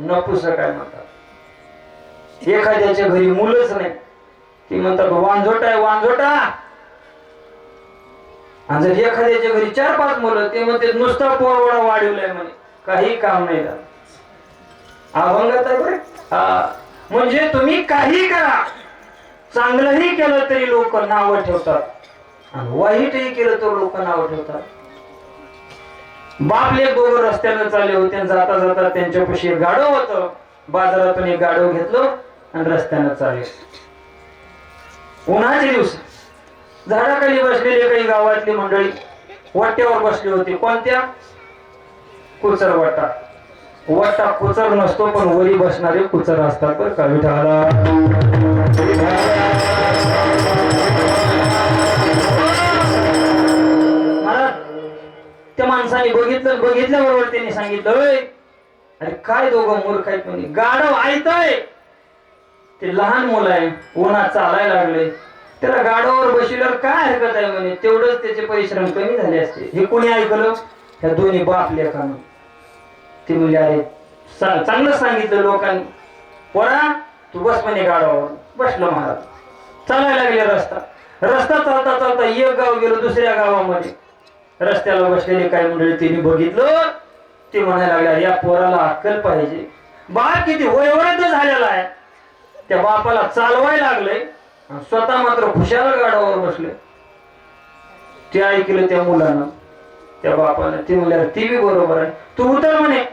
Speaker 1: नपुंसक काय म्हणतात. एखाद्याच्या घरी मुलंच नाही ती म्हणतात वांझोटा आहे वांझोटा. आणि जर एखाद्याच्या घरी 4-5 मुलं ते म्हणते नुसता पोरवडा वाढवलाय म्हणे काही काम नाही झालं. अभंगात आहे बरं हा म्हणजे तुम्ही काही करा चांगलंही केलं तरी लोक नावं ठेवतात आणि वाईटही केलं तर लोक नावं ठेवतात. बापले दोघं रस्त्यानं चालले होते जाता जाता त्यांच्यापाशी गाडव होतं. बाजारातून एक गाडव घेतलं आणि रस्त्यानं चालले. उन्हाचे दिवस झाडाखाली बसलेली काही गावातली मंडळी वाट्यावर बसली होती. कोणत्या कुचर वाटा. वाटा कुचर नसतो पण वरी बसणारे कुचर असतात बरं का विठाला. मला त्या माणसाने बघितल्याबरोबर त्यांनी सांगितलं अरे काय दोघं मूर्ख आहेत म्हणे गाढव ऐकतय. ते लहान मुलं आहे उन्हात चालायला लागले त्याला गाढवावर बसल्यावर काय हरकत आहे म्हणे तेवढंच त्याचे परिश्रम कमी झाले असते. हे कोणी ऐकलं ह्या दोन्ही बाप लेखानं. ते म्हणजे अरे चांगलं सांगितलं लोकांनी पोरा तू बस म्हणे गाढवावर. बसलो महाराज चालायला लागले. रस्ता चालता चालता एक गाव गेलो दुसऱ्या गावामध्ये. रस्त्याला बसलेले काही मंडळी त्यांनी बघितलं ते म्हणायला लागले या पोराला अक्कल पाहिजे. बाप किती वयोवृद्ध झालेला आहे त्या बापाला चालवायला लागले स्वतः मात्र खुशाल गाडावर बसले. ते ऐकलं त्या मुलानं त्या बापानं. ते म्हणले ती बी बरोबर आहे तू उतर म्हणे.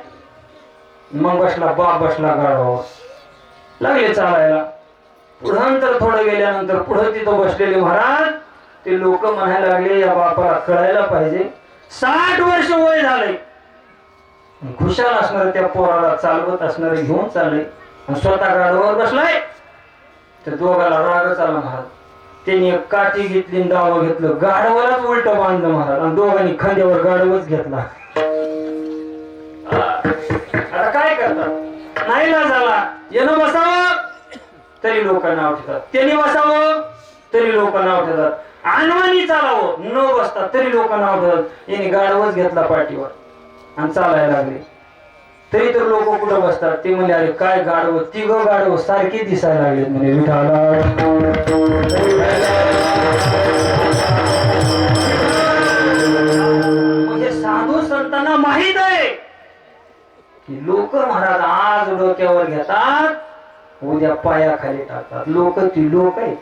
Speaker 1: मग बसला बाप बसला गाडावर लागले चालायला. पुढं थोडं गेल्यानंतर पुढं तिथं बसलेले महाराज ते लोक म्हणायला लागले या बापाला कळायला पाहिजे 60 वर्ष वय झालंय खुशाल असणार त्या पोराला चालवत असणारे घेऊन चालले आणि स्वतः गाडवावर बसलाय. त्या दोघाला रागच आला महाराज. त्यांनी एक काठी घेतली दावं घेतलं गाडवालाच उलट बांधलं महाराज आणि दोघांनी खांद्यावर गाडवच घेतला. आता काय करतात नाही ना झाला यानं बसावं तरी लोक नाव ठेवतात त्यांनी बसावं तरी लोक नाव ठेवतात. अनवाणी चालावं न बसतात तरी लोक नाव ठेवतात. यांनी गाडवच घेतला पाठीवर आणि चालायला लागले तरी तर लोक कुठं बसतात. ते म्हणजे अरे काय गाडव तिघं गाडव सारखी दिसायला लागले म्हणजे विठाला. म्हणजे साधू संतांना माहित आहे की लोक महाराज आज डोक्यावर घेतात उद्या पायाखाली टाकतात. लोक ती लोक आहेत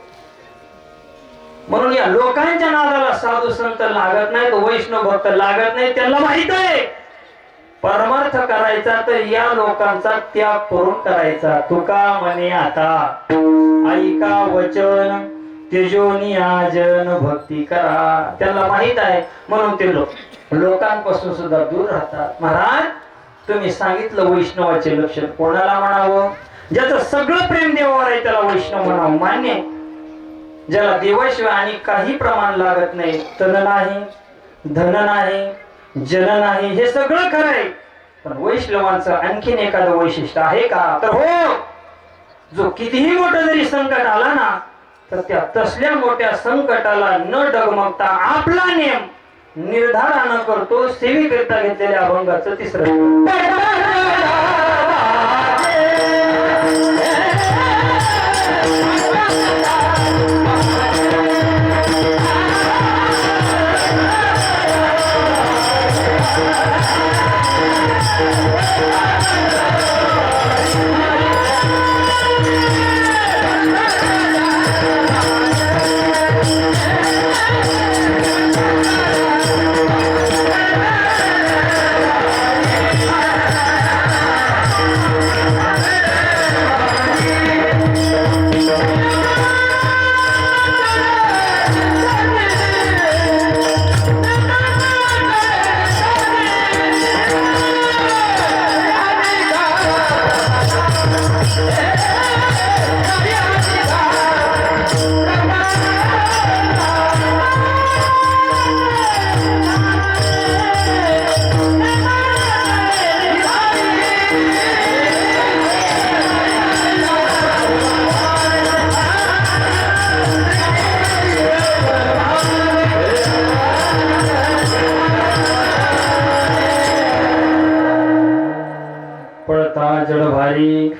Speaker 1: म्हणून या लोकांच्या नादाला साधू संत लागत नाहीत वैष्णव भक्त लागत नाही. त्यांना माहित आहे परमार्थ करायचा तर या लोकांचा त्याग करून करायचा. तुका म्हणे आता ऐका वचन तेजोनी आजन भक्ती करा. त्यांना माहित आहे म्हणून ते लोकांपासून सुद्धा दूर राहतात. महाराज तुम्ही सांगितलं वैष्णवाचे लक्षण कोणाला म्हणावं? ज्याचं सगळं प्रेम देवावर आहे त्याला वैष्णव म्हणावं, मान्य आहे. ज्याला देवाशिवाय आणि काही प्रमाण लागत नाही, तन नाही, धन नाही, जन नाही, हे सगळं खरं आहे. पण वैष्णवांचं आणखीन एखादं वैशिष्ट्य आहे का? तर हो, जो कितीही मोठं जरी संकट आला ना तर त्या तसल्या मोठ्या संकटाला न डगमगता आपला नेम निर्धारानं करतो. सेवेकरिता घेतलेल्या अभंगाचं तिसरं जडभारी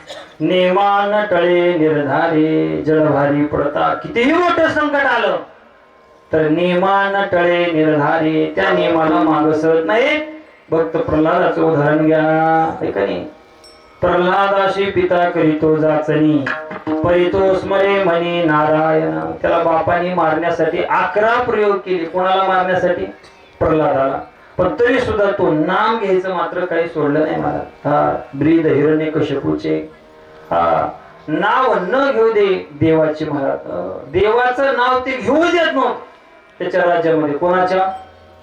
Speaker 1: नेमान टळे निर्धारे. जडभारी पडता कितीही मोठं संकट आलं तर नेमान टळे निर्धारे, त्या नियमाला माग सरत नाही. भक्त प्रल्हादाचं उदाहरण घ्या, ऐकणी. प्रल्हादाशी पिता करीतो जाचणी, परितो स्मरे म्हणे नारायण. त्याला बापाने मारण्यासाठी 11 प्रयोग केले. कोणाला मारण्यासाठी? प्रल्हादाला. पण तरी सुद्धा तो नाम घ्यायचं मात्र काही सोडलं नाही मला. हा ब्रीद हिरण्यकशिपूचे नाव न घेऊ दे देवाचे महाराज. देवाचं नाव ते घेऊ देत नव्हतं त्याच्या राज्यामध्ये. कोणाच्या?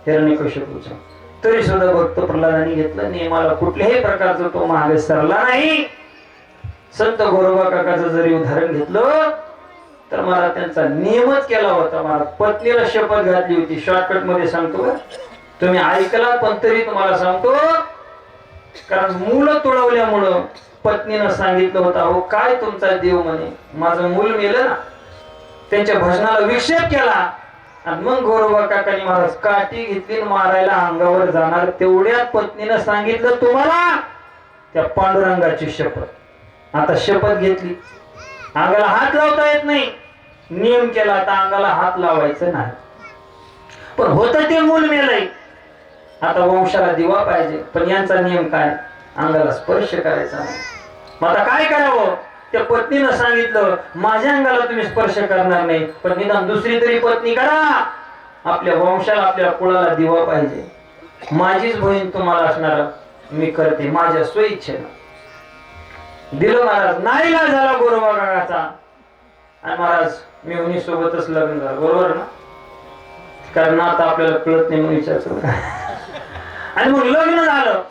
Speaker 1: हिरण्यकशिपूच्या. तरी सुद्धा भक्त प्रल्हादाने घेतलं. नियमाला कुठल्याही प्रकारचं तो मागे सरला नाही. संत गोरोबा काकाचं जरी उदाहरण घेतलं तर मला त्यांचा नियमच केला होता. मला पत्नीला शपथ घातली होती. शॉर्टकट मध्ये सांगतो, तुम्ही ऐकला पण तरी तुम्हाला सांगतो. कारण मूल तुळवल्यामुळं पत्नीनं सांगितलं होतं, अहो काय तुमचा देव म्हणे, माझं मूल मेलं ना. त्यांच्या भजनाला विक्षेप केला आणि मग गोरोबा काकांनी महाराज काठी घेतली मारायला अंगावर जाणार. तेवढ्यात पत्नीनं सांगितलं, तुम्हाला त्या पांडुरंगाची शपथ. आता शपथ घेतली, अंगाला हात लावता येत नाही. नियम केला आता अंगाला हात लावायचं नाही. पण होत ते मूल मेलय. आता वंशाला दिवा पाहिजे. पण यांचा नियम काय? अंगाला स्पर्श करायचा नाही. मग आता काय करावं? त्या पत्नीनं सांगितलं, माझ्या अंगाला तुम्ही स्पर्श करणार नाही, पण निदान दुसरी तरी पत्नी करा. आपल्या वंशाला आपल्या कुळाला दिवा पाहिजे. माझीच बहीण तुम्हाला असणार, मी करते माझ्या स्वइच्छेनं. दिलं महाराज. नाईलाज झाला गोरोबा काकाचा. आणि महाराज मी सोबतच लग्न झालं. बरोबर ना? कारण आता आपल्याला कळत नाही म्हणून विचारतो. आणि मग लग्न झालं.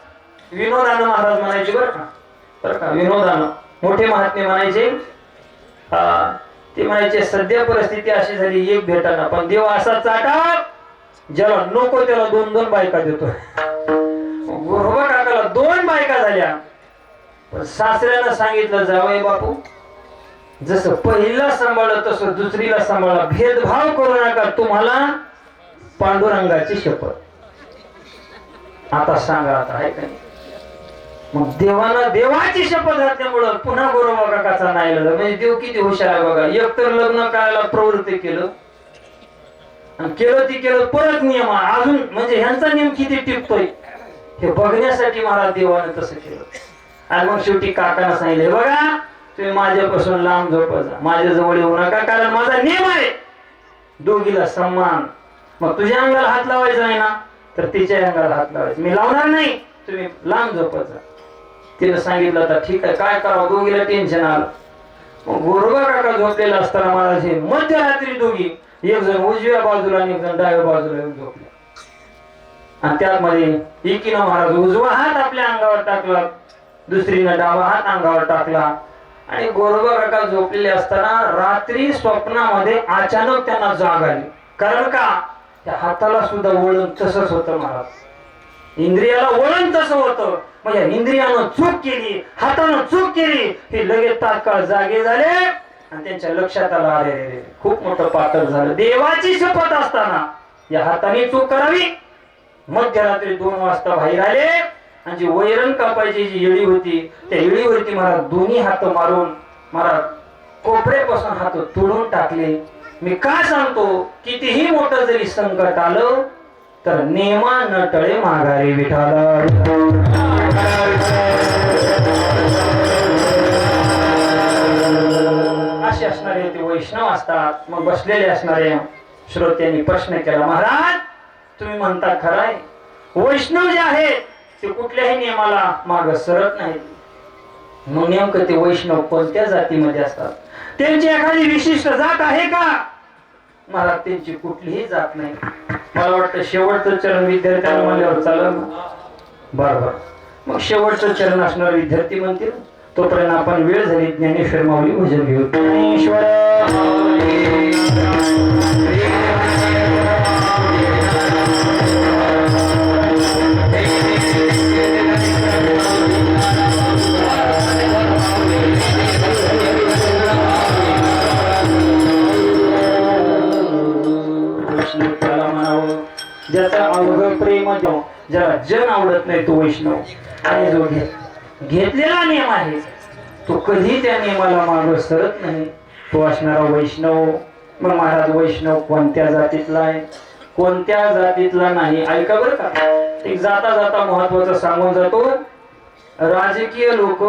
Speaker 1: विनोदानं महाराज म्हणायचे बरं का विनोदानं. मोठे महात्मे म्हणायचे, ते म्हणायचे सध्या परिस्थिती अशी झाली, एक भेटाना पण देव असा चाटा ज्याला नको त्याला 2-2 बायका देतो. गोरोबा काकाला 2 बायका झाल्या. पण सासऱ्यानं सांगितलं, जावई बापू जसं पहिला सांभाळलं तसं दुसरीला सांभाळा, भेदभाव करू नका. तुम्हाला पांडुरंगाची शपथ. आता सांगा, आता आहे का नाही? मग देवानं देवाची शपथ घातल्यामुळं पुन्हा गोरोबा काकाचा नाही लागला. म्हणजे देव किती हुशार आहे बघा. एकतर लग्न करायला प्रवृत्ती केलं आणि केलं परत नियम अजून, म्हणजे ह्यांचा नियम किती टिकतोय हे बघण्यासाठी महाराज देवानं तसं केलं. आणि मग शेवटी काकांना सांगितले, बघा तुम्ही माझ्यापासून लांब झोपा जा, माझ्या जवळ येऊ नका, कारण माझा नियम आहे दोघीला सन्मान. मग तुझ्या अंगाला हात लावायचा आहे ना, तर तिच्या अंगाला हात लावायचा. मी लावणार नाही, तुम्ही लांब झोपत जा. तिने सांगितलं, तर ठीक आहे काय करावं. दोघीला टेन्शन आलं. गोरोबा काका झोपलेला असताना महाराज हे मध्यरात्री दोघी, एक जण उजव्या बाजूला आणि एक जण डाव्या बाजूला येऊन झोपले. आणि त्यामध्ये एकीनं महाराज उजवा हात आपल्या अंगावर टाकला, दुसरीनं डावा हात अंगावर टाकला. आणि गोरोबा काका झोपलेले असताना रात्री स्वप्नामध्ये अचानक त्यांना जाग आली. कारण का, त्या हाताला सुद्धा वळण तसंच होतं महाराज, इंद्रियाला वळण तसं होतं. म्हणजे इंद्रियानं चूक केली, हातानं चूक केली, हे लगेच तात्काळ जागे झाले. आणि त्यांच्या लक्षात आलं, अरे खूप मोठं पातळ झालं. देवाची शपथ असताना या हाताने चूक करावी. मध्यरात्री 2 वाजता बाहेर आले आणि जी वैरण कापायची जी येळी होती, त्या येळीवरती महाराज दोन्ही हात मारून महाराज कोपऱ्यापासून हात तोडून टाकले. मी काय सांगतो, कितीही मोठं जरी संकट आलं तर नेमा न टळे माघारी विठाला. असे असणारे ते वैष्णव असतात. मग बसलेले असणारे श्रोत्यांनी प्रश्न केला, महाराज तुम्ही म्हणता खरंय, वैष्णव जे आहेत ते कुठल्याही नियमाला माग सरत नाहीत. मग नेमकं ते वैष्णव कोणत्या जातीमध्ये असतात? त्यांची एखादी विशिष्ट जात आहे का? महाराज त्यांची कुठलीही जात नाही. मला वाटतं शेवटचं चरण विद्यार्थ्यांना म्हणल्यावर चालेल ना? बरोबर. मग शेवटचं चरण असणारे विद्यार्थी म्हणतील. तोपर्यंत आपण वेळ झाली ज्ञानेश्वर माऊली भजन घेऊ. ज्ञानेश्वर ज्याचा अवघड प्रेम, ज्याला जन आवडत नाही तो वैष्णव. आणि जो घेतलेला नियम आहे तो कधी त्या नियमाला माग सरत नाही, तो असणारा वैष्णव. मग महाराज वैष्णव कोणत्या जातीतला आहे, कोणत्या जातीतला नाही, ऐका बरं का. एक जाता जाता महत्वाचं सांगून जातो. राजकीय लोक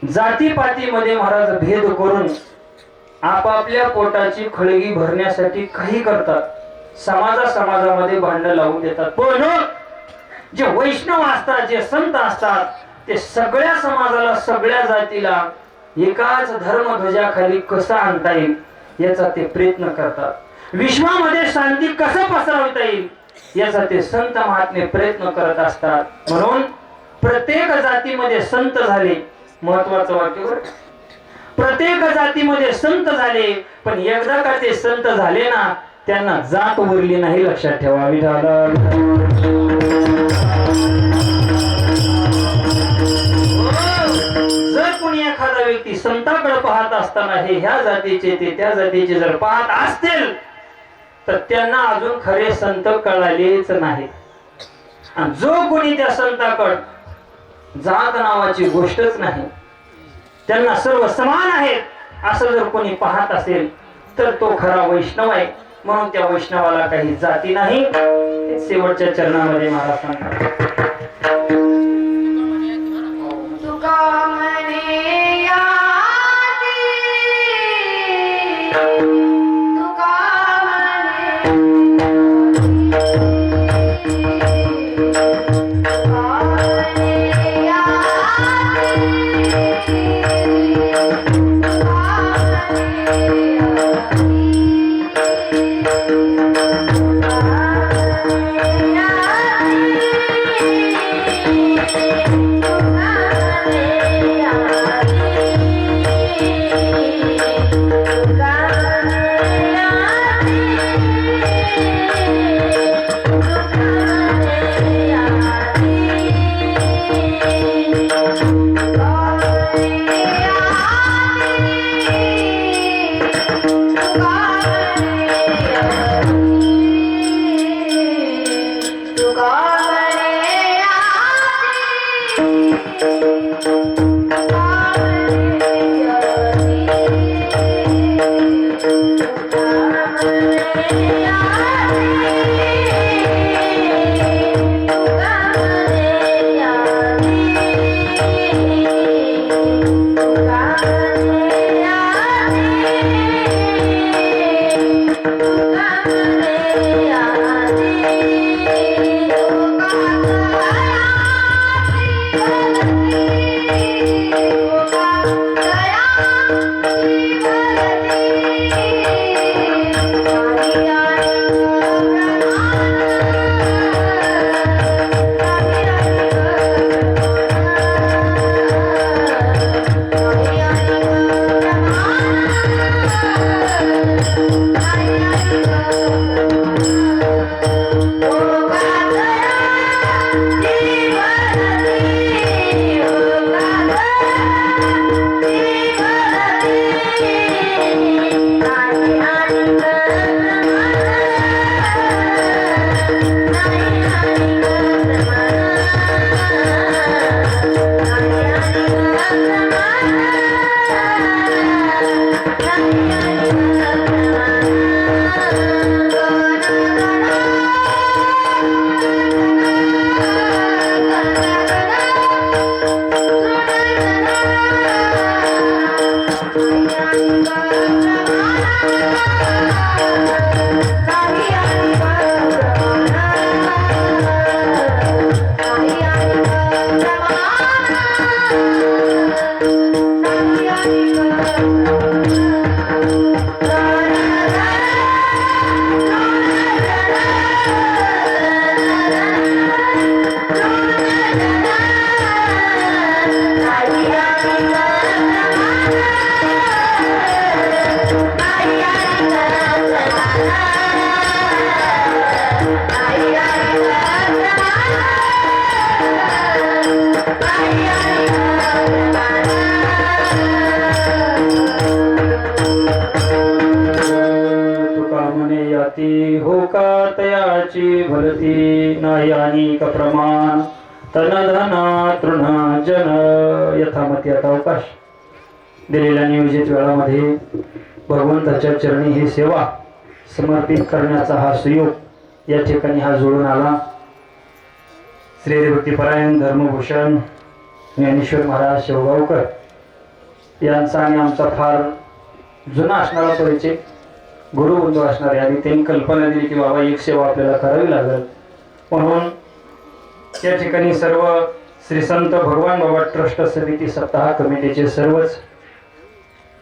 Speaker 1: जातीपातीमध्ये महाराज भेद करून आपापल्या पोटाची खळगी भरण्यासाठी काही करतात. समाजामध्ये भांडण लावून देतात. पण जे वैष्णव असतात, जे संत असतात, ते सगळ्या समाजाला, सगळ्या जातीला एकाच धर्मध्वजाखाली कसं आणता येईल याचा ते प्रयत्न करतात. विश्वामध्ये शांती कसं पसरवता येईल याचा ते संत महात्मे प्रयत्न करत असतात. म्हणून प्रत्येक जातीमध्ये संत झाले. महत्वाचं वाक्य बरं. प्रत्येक जातीमध्ये संत झाले, पण एकदा का ते संत झाले ना, त्यांना जात उरली नाही. लक्षात ठेवावी. जर कोणी एखादा व्यक्ती संताकडे पाहत असताना हे ह्या जातीचे ते त्या जातीचे जर पाहत असतील तर त्यांना अजून खरे संत कळालेच नाही. आणि जो कोणी त्या संताकड जात नावाची गोष्टच नाही, त्यांना सर्व समान आहेत असं जर कोणी पाहत असेल तर तो खरा वैष्णव आहे. म्हणून त्या वैष्णवाला काही जाती नाही. शेवटच्या चरणामध्ये महाराज सांगतात, जाती हो का तयाची भरती नाही अनेक प्रमाण तन धना तृण जन यथामती. आता अवकाश दिलेल्या नियोजित वेळामध्ये भगवंताच्या चरणी ही सेवा समर्पित करण्याचा हा सुयोग या ठिकाणी हा जुळून आला. श्री हरिभक्तीपरायण धर्मभूषण ज्ञानेश्वर महाराज शेवगावकर यांचा आणि आमचा फार जुना असणारा परिचय, गुरुबंधू असणारे, आणि त्यांनी कल्पना दिली की बाबा एक सेवा आपल्याला करावी लागेल. म्हणून या ठिकाणी सर्व श्री संत भगवान बाबा ट्रस्ट समिती सप्ताह कमिटीचे सर्वच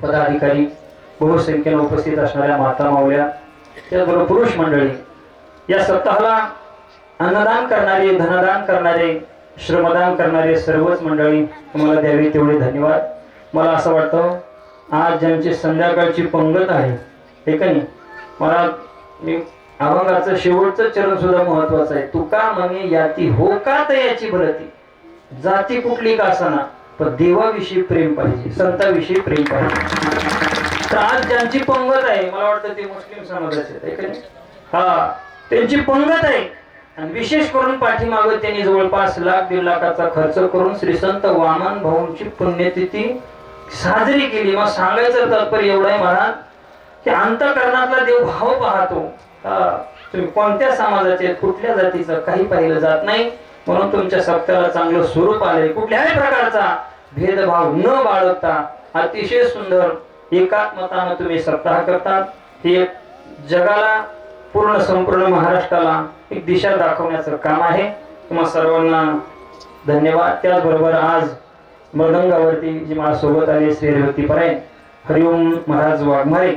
Speaker 1: पदाधिकारी, बहुसंख्येने उपस्थित असणाऱ्या माता माऊल्या, त्याचबरोबर पुरुष मंडळी, या सप्ताहाला अन्नदान करणारे, धनदान करणारे, श्रमदान करणारे सर्वच मंडळी तुम्हाला द्यावी तेवढे धन्यवाद. मला असं वाटतं आज ज्यांची संध्याकाळची पंगत आहे हे का नाही, मला अभंगाचं शेवटचं चरण सुद्धा महत्वाचं आहे. तुका म्हणे याती हो का तयाची भरती, जाती कुठली का असना पण देवाविषयी प्रेम पाहिजे, संताविषयी प्रेम पाहिजे. तर आज ज्यांची पंगत आहे मला वाटतं ते मुस्लिम समाजाचे आहे का नाही, हा त्यांची पंगत आहे. आणि विशेष करून पाठीमागं त्यांनी जवळपास 1,00,000-1.5 लाखाचा खर्च करून श्री संत वामन भाऊंची पुण्यतिथी साजरी केली. मग सांगायचं तात्पर्य एवढं आहे महाराज की अंतःकरणातला देव भाव पाहतो. तुम्ही कोणत्या समाजाचे, कुठल्या जातीचं काही पाहिलं जात नाही. म्हणून तुमच्या सप्ताहाला चांगलं स्वरूप आलंय. कुठल्याही प्रकारचा भेदभाव न बाळगता अतिशय सुंदर एकात्मतानं तुम्ही सप्ताह करतात. हे जगाला, पूर्ण संपूर्ण महाराष्ट्राला एक दिशा दाखवण्याचं काम आहे. तुम्हा सर्वांना धन्यवाद. त्याचबरोबर आज मृदंगावरती जी मला सोबत आले श्री हरिभक्तीपरायण हरिओम महाराज वाघमारे,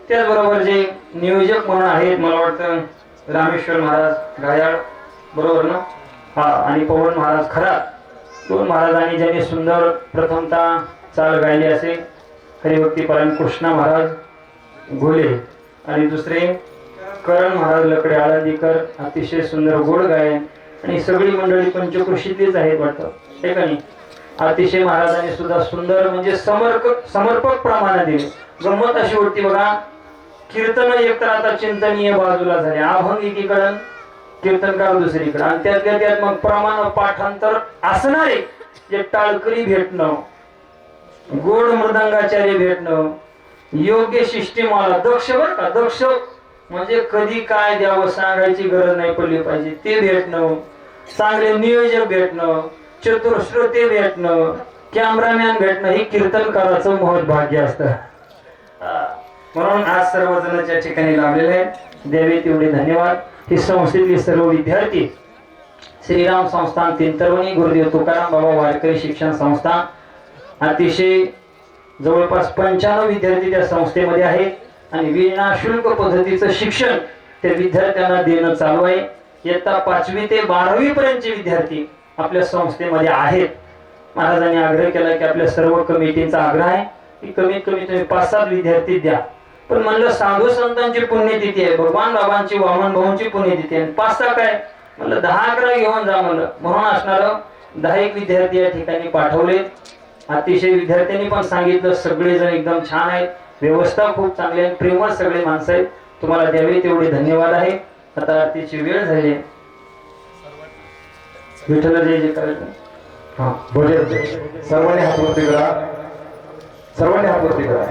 Speaker 1: त्याचबरोबर जे नियोजक म्हणून आहेत मला वाटतं रामेश्वर महाराज गायाळ, बरोबर ना, हा, आणि पवन महाराज खरात, दोन महाराजांनी ज्यांनी सुंदर प्रथमतः चाल गायली असे हरिभक्तीपरायण कृष्णा महाराज घोले, आणि दुसरे करण महाराज लकडे आळंदीकर, अतिशय सुंदर गोड गायन. आणि सगळी मंडळी पंचकृषीतलीच आहेत वाटतं हे का नाही. अतिशय महाराजांनी सुद्धा सुंदर म्हणजे समर्पक प्रमाणे दिले. गंमत अशी होती बघा, कीर्तन एकतर आता चिंतनीय बाजूला झाले, अभंग एकीकडं, कीर्तनकार दुसरीकडे, आणि त्यातल्या त्यात मग प्रमाण पाठांतर असणारे जे टाळकरी भेटणं, गोड मृदंगाचार्य भेटणं, योग्य सिस्टीम दक्ष बर का, दक्ष म्हणजे कधी काय द्यावं सांगायची गरज नाही पडली पाहिजे ते भेटणं, चांगले नियोजक भेटणं, चतुरश्रोते भेटणं, कॅमेरामॅन भेटणं, हे कीर्तनकाराचं महत् भाग्य असतं. म्हणून आज सर्वजण त्या ठिकाणी लाभलेले आहेत. देवे तेवढे धन्यवाद. ही संस्थेतले सर्व विद्यार्थी, श्रीराम संस्थान तिंतरवणी, गुरुदेव तुकाराम बाबा वारकरी शिक्षण संस्था, अतिशय जवळपास 95 विद्यार्थी त्या संस्थेमध्ये आहेत. आणि विनाशुल्क पद्धतीचं शिक्षण त्या विद्यार्थ्यांना देणं चालू आहे. इयत्ता 5वी ते 12वी पर्यंतचे विद्यार्थी आपल्या संस्थेमध्ये आहेत. महाराजांनी आग्रह केला की आपल्या सर्व कमिटीचा आग्रह आहे की कमीत कमी तुम्ही 5-7 विद्यार्थी द्या. पण म्हणलं साधू संतांची पुण्यतिथी आहे, भगवान बाबांची, वामन भाऊंची पुण्यतिथी आहे, 5-6 काय म्हणलं 10-11 घेऊन जा म्हणून असणार 10 विद्यार्थी या ठिकाणी पाठवले. अतिशय विद्यार्थ्यांनी पण सांगितलं सगळेजण एकदम छान आहेत, व्यवस्था खूप चांगली आहे, प्रेमळ सगळे माणसं आहेत. तुम्हाला द्यावे तेवढे धन्यवाद आहे. आता आरतीची वेळ झाली. विठ्ठल जय जय करायचं.
Speaker 2: हा बोले सर्वांनी हात वरती करा, सर्वांनी हात वरती करा.